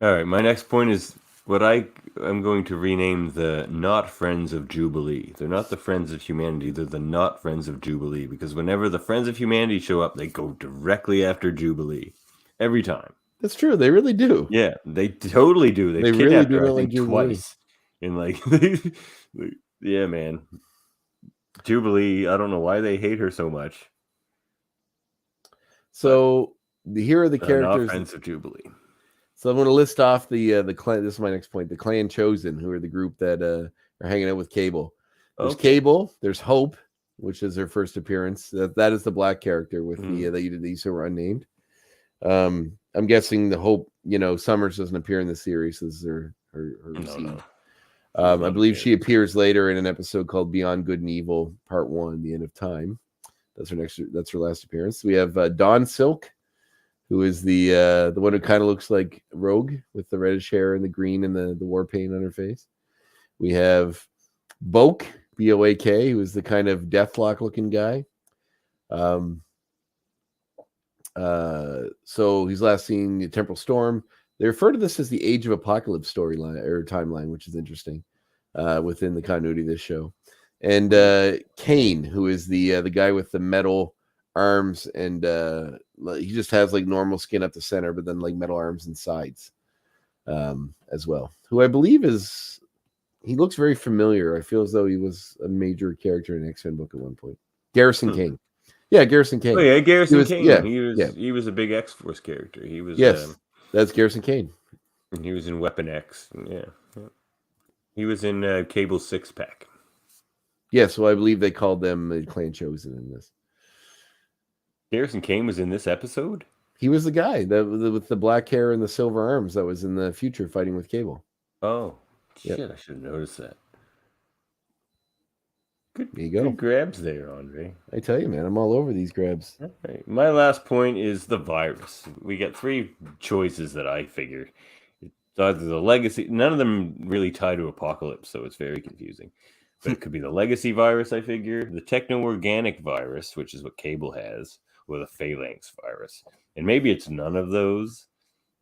All right, my next point is what I'm going to rename the Not Friends of Jubilee. They're not the Friends of Humanity. They're the Not Friends of Jubilee. Because whenever the Friends of Humanity show up, they go directly after Jubilee. Every time. That's true. They really do. Yeah, they totally do. They kidnapped her, I think, twice. And yeah, man. Jubilee, I don't know why they hate her so much. So here are the characters. Not Friends of Jubilee. So I'm going to list off the clan. This is my next point. The Clan Chosen, who are the group that are hanging out with Cable. There's Cable. There's Hope, which is her first appearance. That is the black character with these who are unnamed. I'm guessing the Hope. Summers doesn't appear in the series. This is her scene. I believe she appears later in an episode called Beyond Good and Evil, Part 1, The End of Time. That's her last appearance. We have Dawn Silk, who is the one who kind of looks like Rogue with the reddish hair and the green and the war paint on her face. We have Boak, B-O-A-K, who is the kind of Deathlock looking guy. So he's last seen the Temporal Storm. They refer to this as the Age of Apocalypse storyline or timeline, which is interesting within the continuity of this show. And Kane, who is the guy with the metal arms, and he just has like normal skin up the center, but then like metal arms and sides as well. Who I believe he looks very familiar. I feel as though he was a major character in an X-Men book at one point. Garrison Kane. Yeah, Garrison Kane. Oh yeah, Garrison Kane. Yeah, he was a big X-Force character. He was that's Garrison Kane. And he was in Weapon X. Yeah. He was in Cable Six Pack. Yeah, so I believe they called them the Clan Chosen in this. Garrison Kane was in this episode? He was the guy with the black hair and the silver arms that was in the future fighting with Cable. Oh, Yep. shit! I should have noticed that. Good, There you go. good grabs there, Andre. I tell you, man, I'm all over these grabs. All right. My last point is the virus. We got three choices that I figure. It's either the legacy. None of them really tie to Apocalypse, so it's very confusing. But it could be the legacy virus, I figure, the techno-organic virus, which is what Cable has, or the phalanx virus. And maybe it's none of those,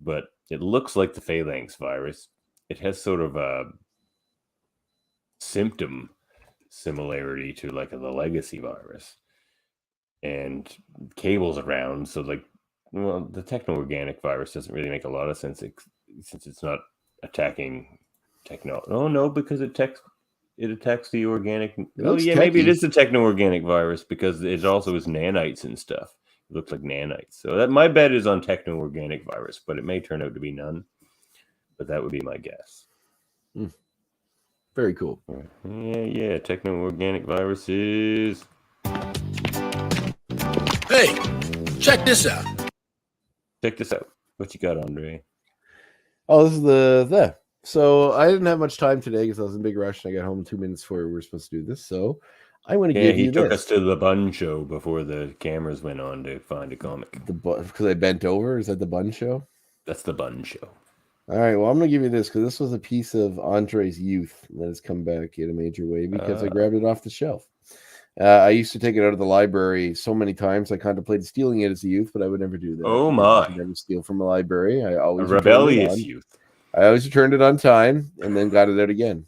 but it looks like the phalanx virus. It has sort of a symptom similarity to like the legacy virus. And Cable's around, so like, well, the techno-organic virus doesn't really make a lot of sense since it's not attacking techno. Oh no, because it attacks the organic. Oh yeah, maybe it is the techno-organic virus because it also is nanites and stuff. It looks like nanites. So that my bet is on techno-organic virus, but it may turn out to be none. But that would be my guess. Very cool. Yeah. Techno-organic viruses. Hey, check this out. Check this out. What you got, Andre? Oh, this is the. So I didn't have much time today because I was in a big rush and I got home 2 minutes before we were supposed to do this. So I want to give you he took this. us to the Bun Show before the cameras went on to find a comic. Because I bent over. Is that the Bun Show? That's the Bun Show. All right. Well, I'm going to give you this because this was a piece of Andre's youth that has come back in a major way because I grabbed it off the shelf. I used to take it out of the library so many times. I contemplated stealing it as a youth, but I would never do that. Oh my! I never steal from a library. I always a rebellious youth. I always returned it on time and then got it out again.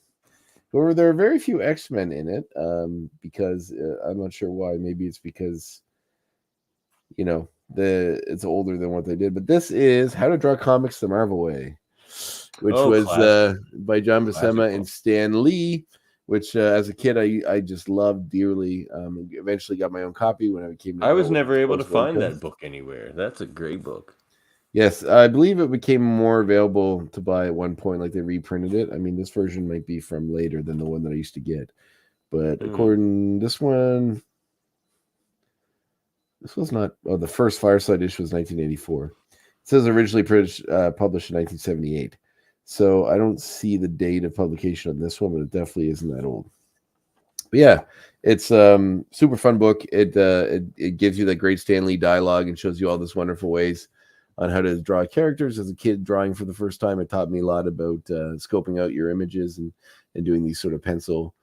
However, there are very few X-Men in it because I'm not sure why. Maybe it's because it's older than what they did. But this is How to Draw Comics the Marvel Way, which was by John Buscema and Stan Lee. Which, as a kid, I just loved dearly. Eventually got my own copy when I became. I was never able to find that book anywhere. That's a great book. Yes, I believe it became more available to buy at one point. Like they reprinted it. I mean, this version might be from later than the one that I used to get. But according this one, this was not. Oh, the first Fireside issue was 1984. It says originally published in 1978. So I don't see the date of publication on this one, but it definitely isn't that old. But yeah, it's super fun book. It gives you that great Stan Lee dialogue and shows you all these wonderful ways on how to draw characters. As a kid drawing for the first time, it taught me a lot about scoping out your images and doing these sort of pencil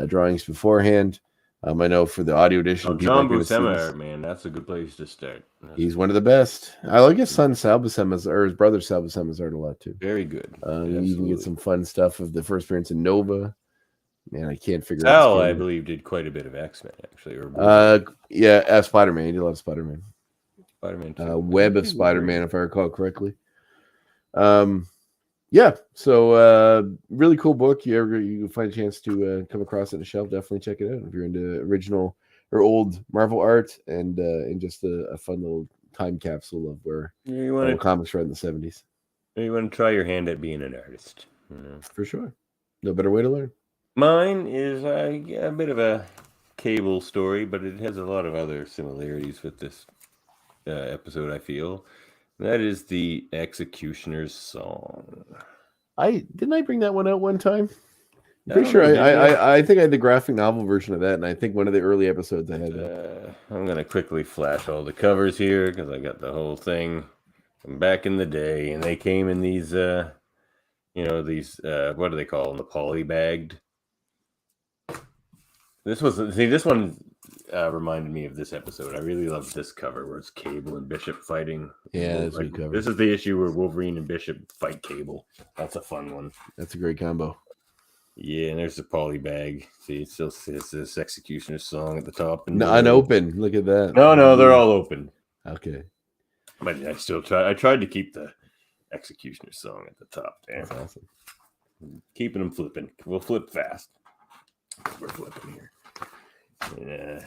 drawings beforehand. I know for the audio edition, John Buscema, man, that's a good place to start. He's one of the best. I like his son Sal Buscema's, or his brother Sal Buscema's art a lot too. Very good. You even get some fun stuff of the first appearance in Nova. Man, I can't figure out. Sal, I believe, did quite a bit of X-Men actually. Spider-Man. He did a lot of Spider-Man. Spider-Man. Web of Spider-Man, if I recall correctly. Yeah, so really cool book. You find a chance to come across it on the shelf, definitely check it out if you're into original or old Marvel art and just a fun little time capsule of where comics were in the 70s. You want to try your hand at being an artist. For sure. No better way to learn. Mine is a bit of a Cable story, but it has a lot of other similarities with this episode, I feel. That is the Executioner's Song. Didn't I bring that one out one time? I'm pretty sure I think I had the graphic novel version of that, and I think one of the early episodes I had that. I'm gonna quickly flash all the covers here because I got the whole thing from back in the day, and they came in these these what do they call them? The poly bagged. This one reminded me of this episode. I really loved this cover where it's Cable and Bishop fighting. Yeah, that's a good cover. This is the issue where Wolverine and Bishop fight Cable. That's a fun one. That's a great combo. Yeah, and there's the poly bag. See, it still says this Executioner's Song at the top. And unopened. Look at that. No, they're all open. Okay. But I tried to keep the Executioner's Song at the top there. That's awesome. Keeping them flipping. We'll flip fast. We're flipping here. Yeah,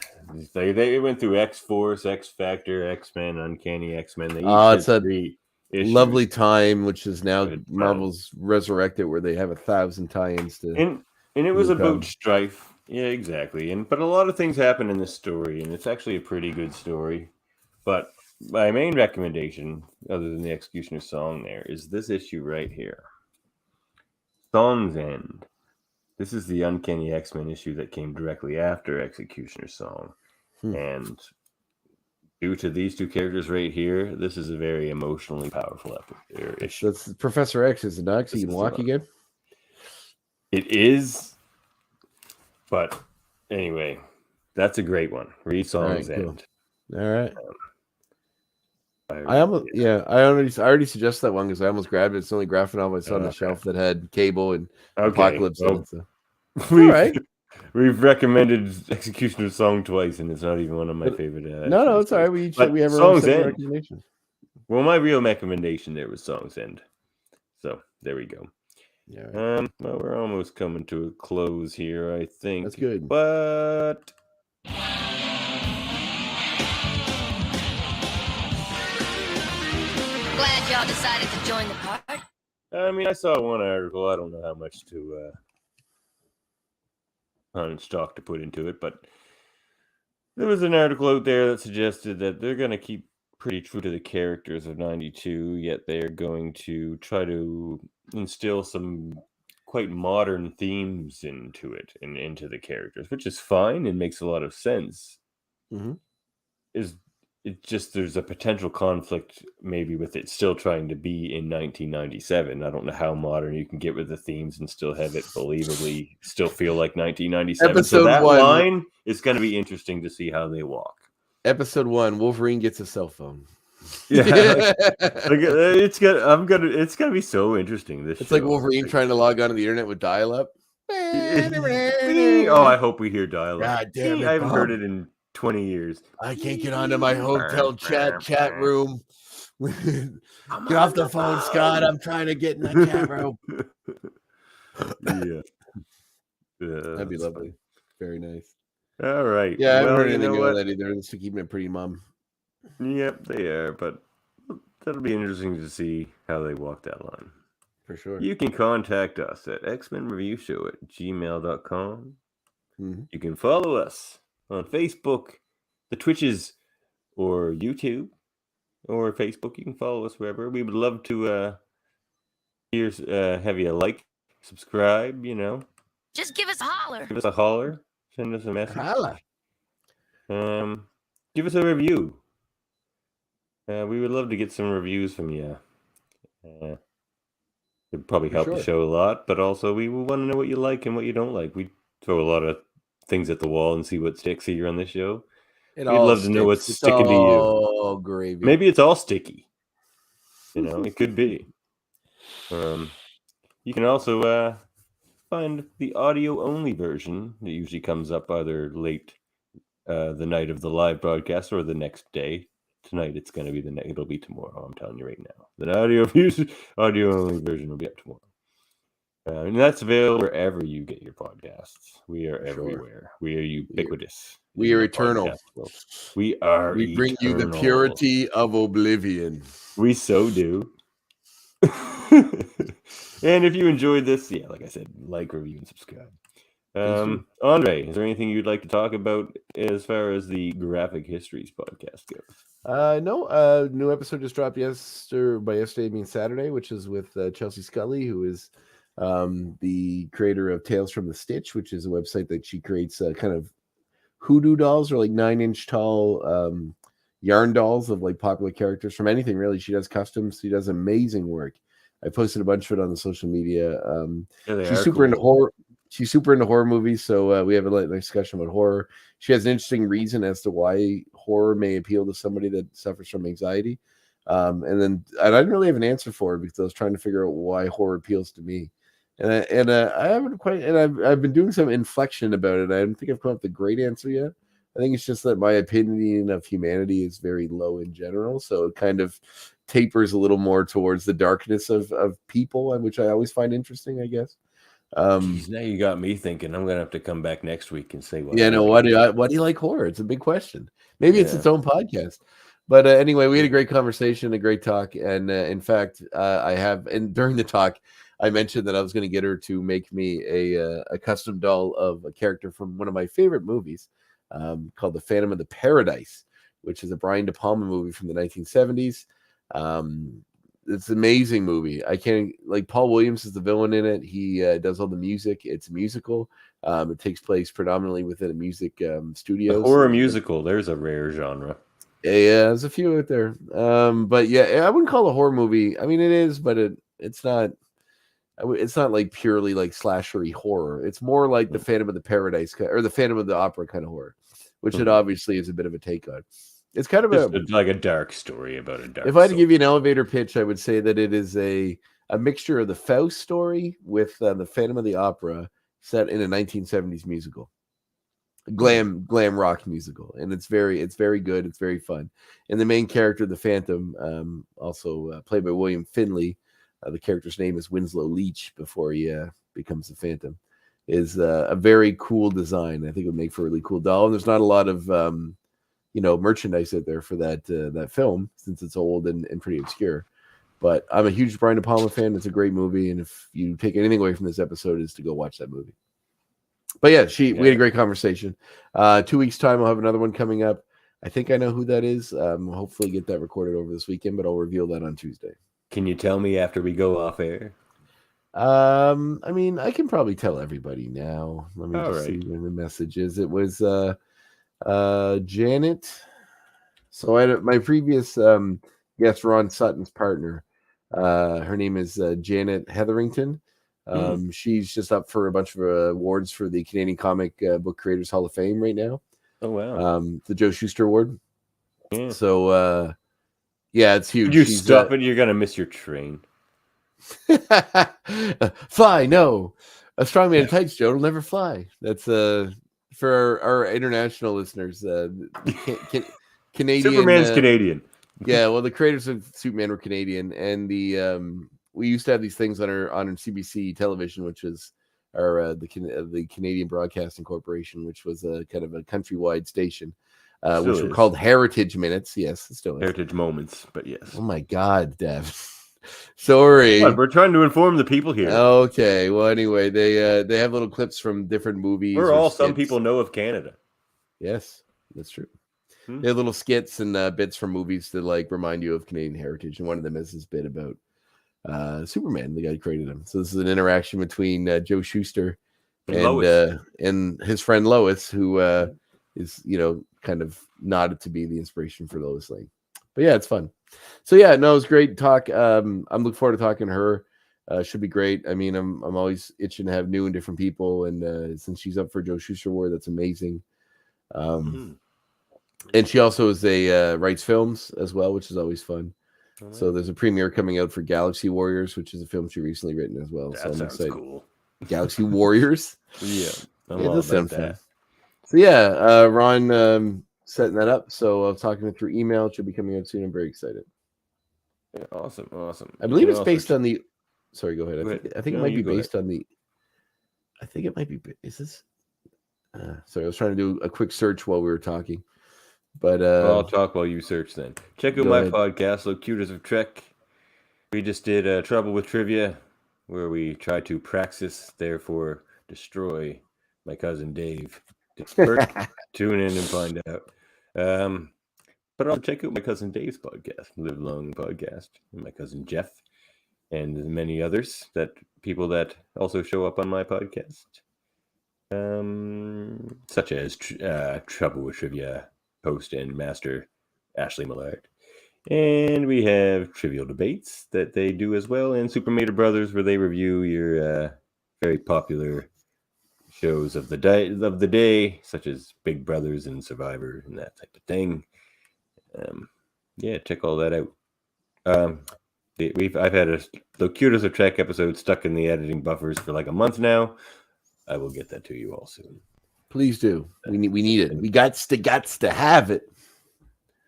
they went through X-Force, X-Factor, X-Men, Uncanny X-Men. It's a lovely time, which is now Marvel's resurrected, where they have 1,000 tie-ins to. And it was about strife. Yeah, exactly. But a lot of things happen in this story, and it's actually a pretty good story. But my main recommendation, other than the Executioner's Song, there is this issue right here. Song's End. This is the Uncanny X-Men issue that came directly after Executioner's Song. And due to these two characters right here, this is a very emotionally powerful issue. That's Professor X, is it not? So he can walk again? It is. But anyway, that's a great one. Read Song's End. All right. I already suggested that one because I almost grabbed it. It's the only graphic novel I saw on the shelf that had Cable and Apocalypse in it. So. We've recommended Executioner's Song twice, and it's not even one of my favorite. No, it's all right. We have our own set of recommendations. Well, my real recommendation there was Song's End. So there we go. Yeah. Well, we're almost coming to a close here, I think. That's good. But Glad y'all decided to join the party. I mean, I saw one article. I don't know how much to stock to put into it, but there was an article out there that suggested that they're going to keep pretty true to the characters of 92, yet they're going to try to instill some quite modern themes into it and into the characters, which is fine and makes a lot of sense. Is it just there's a potential conflict maybe with it still trying to be in 1997. I don't know how modern you can get with the themes and still have it believably still feel like 1997. Episode so that 1 line is going to be interesting to see how they walk. Episode 1, Wolverine gets a cell phone. Yeah, it's gonna be so interesting. It's like Wolverine trying to log onto the internet with dial-up. Oh, I hope we hear dial-up. God damn it, I haven't heard it in 20 years. I can't get onto my hotel chat room. Get off the phone, Scott. I'm trying to get in the chat room. Yeah, that'd be lovely. Very nice. All right. Yeah, I haven't heard anything about that either. It's keeping it pretty mum. Yep, they are, but that'll be interesting to see how they walk that line. For sure. You can contact us at xmenreviewshow@gmail.com. You can follow us on Facebook, the Twitches, or YouTube, or Facebook. You can follow us wherever. We would love to have you like, subscribe, Just give us a holler. Give us a holler. Send us a message. Holla. Give us a review. We would love to get some reviews from you. It'd probably help the show a lot, but also we want to know what you like and what you don't like. We throw a lot of things at the wall and see what sticks here on this show. We'd love to know what's sticking to you. Oh, gravy. Maybe it's all sticky. It could be. You can also find the audio-only version that usually comes up either late the night of the live broadcast or the next day. Tonight it's going to be it'll be tomorrow. I'm telling you right now. The audio-only version will be up tomorrow. And that's available wherever you get your podcasts. We are everywhere. We are ubiquitous. We are eternal. We are. We bring you the purity of oblivion. We so do. And if you enjoyed this, like I said, like, review, and subscribe. Andre, is there anything you'd like to talk about as far as the Graphic Histories podcast goes? No. New episode just dropped yesterday being Saturday, which is with Chelsea Scully, who is the creator of Tales from the Stitch, which is a website that she creates kind of hoodoo dolls, or like 9-inch tall yarn dolls of like popular characters from anything really. She does customs. She does amazing work. I posted a bunch of it on the social media. She's super into horror. She's super into horror movies, so we have a discussion about horror. She has an interesting reason as to why horror may appeal to somebody that suffers from anxiety. And I didn't really have an answer for her because I was trying to figure out why horror appeals to me. And I haven't quite, and I've been doing some inflection about it. I don't think I've come up with a great answer yet. I think it's just that my opinion of humanity is very low in general, so it kind of tapers a little more towards the darkness of people, which I always find interesting, I guess. Jeez, now you got me thinking. I'm gonna have to come back next week and say what. Yeah, no. Why do you like horror? It's a big question. Maybe it's its own podcast. But anyway, we had a great conversation, a great talk, and in fact, during the talk, I mentioned that I was going to get her to make me a custom doll of a character from one of my favorite movies, called The Phantom of the Paradise, which is a Brian De Palma movie from the 1970s. it's an amazing movie. I can't like Paul Williams is the villain in it. He does all the music. It's a musical. It takes place predominantly within a music studio. A horror musical. There's a rare genre. Yeah, there's a few out there. But yeah, I wouldn't call it a horror movie. I mean, it is, but it's not. It's not like purely like slashery horror. It's more like the Phantom of the Paradise or the Phantom of the Opera kind of horror, which it obviously is a bit of a take on. It's kind of like a dark story about a dark. If I had to give you an elevator pitch, I would say that it is a mixture of the Faust story with the Phantom of the Opera set in a 1970s musical, glam rock musical, and it's very good. It's very fun, and the main character, the Phantom, also played by William Finley. The character's name is Winslow Leach before he becomes the Phantom. Is a very cool design. I think it would make for a really cool doll. And there's not a lot of merchandise out there for that film since it's old and pretty obscure. But I'm a huge Brian De Palma fan. It's a great movie, and if you take anything away from this episode, is to go watch that movie. But yeah, we had a great conversation. 2 weeks time, I'll have another one coming up. I think I know who that is. Hopefully get that recorded over this weekend, but I'll reveal that on Tuesday. Can you tell me after we go off air? I mean, I can probably tell everybody now. Let me see when the message is. It was Janet. So I had my previous guest, Ron Sutton's partner. Her name is Janet Hetherington. She's just up for a bunch of awards for the Canadian Comic Book Creators Hall of Fame right now. Oh wow! The Joe Shuster Award. Yeah. So yeah, it's huge. Could you stop it? You're gonna miss your train. Fly, no. A strong man in tights, Joe, will never fly. That's for our international listeners. Canadian. Superman's Canadian. Yeah, well, the creators of Superman were Canadian, and we used to have these things on our CBC television, which is the Canadian Broadcasting Corporation, which was a kind of a countrywide station, which were called Heritage Minutes. Yes, it still is. Heritage Moments, but yes. Oh my God, Dev. Sorry, we're trying to inform the people here. Okay, well, anyway, they have little clips from different movies. We're all some people know of Canada. Yes, that's true. They have little skits and bits from movies to like remind you of Canadian heritage, and one of them is this bit about Superman, the guy who created him. So this is an interaction between Joe Shuster and his friend Lois, who is kind of nodded to be the inspiration for Lois Lane. But yeah, it's fun. So yeah, no, it was great talk. I'm looking forward to talking to her. Should be great. I mean, I'm always itching to have new and different people, and since she's up for Joe Shuster Award, that's amazing. And she also is writes films as well, which is always fun. So there's a premiere coming out for Galaxy Warriors, which is a film she's recently written as well. That sounds cool. Galaxy Warriors. Yeah, I'm all about that. So yeah, Ron setting that up. So I'll talk to him through email. It should be coming out soon. I'm very excited. Yeah, awesome. I believe it's based on the. Sorry, go ahead. I think it might be based on the. I think it might be. Is this? Sorry, I was trying to do a quick search while we were talking. But I'll talk while you search then. Check out my podcast, Fugitives of Trek. We just did Trouble with Trivia, where we try to praxis, therefore destroy my cousin Dave. Tune in and find out. But I'll check out my cousin Dave's podcast, Live Long Podcast, and my cousin Jeff, and many others people that also show up on my podcast, such as Trouble with Trivia host and master Ashley Millard. And we have Trivial Debates that they do as well, and Supermator Brothers, where they review your very popular shows of the day, such as Big Brothers and Survivor and that type of thing. Yeah, check all that out. I've had the Cutest of Trek episode stuck in the editing buffers for like a month now. I will get that to you all soon. Please do. We need it. We got to have it.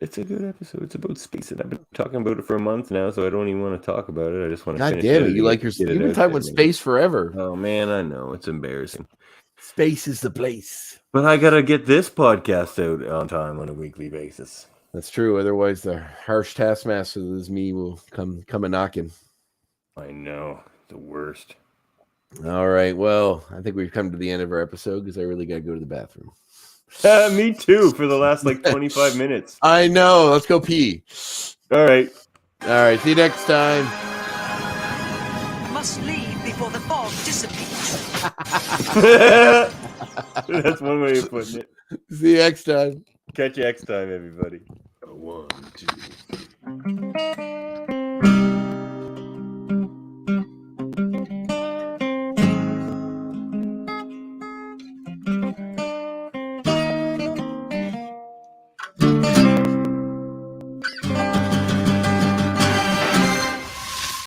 It's a good episode. It's about space, and I've been talking about it for a month now, so I don't even want to talk about it. I just want to. God damn it! You've been talking about space forever. Oh man, I know it's embarrassing. Space is the place. But I gotta get this podcast out on time on a weekly basis. That's true. Otherwise, the harsh taskmaster that is me will come a knocking. I know, the worst. All right. Well, I think we've come to the end of our episode because I really got to go to the bathroom. Me too. For the last like 25 minutes. I know. Let's go pee. All right. All right, see you next time. Must leave before the fog dissipates. That's one way of putting it. See you next time. Catch you next time, everybody. 1, 2, 3.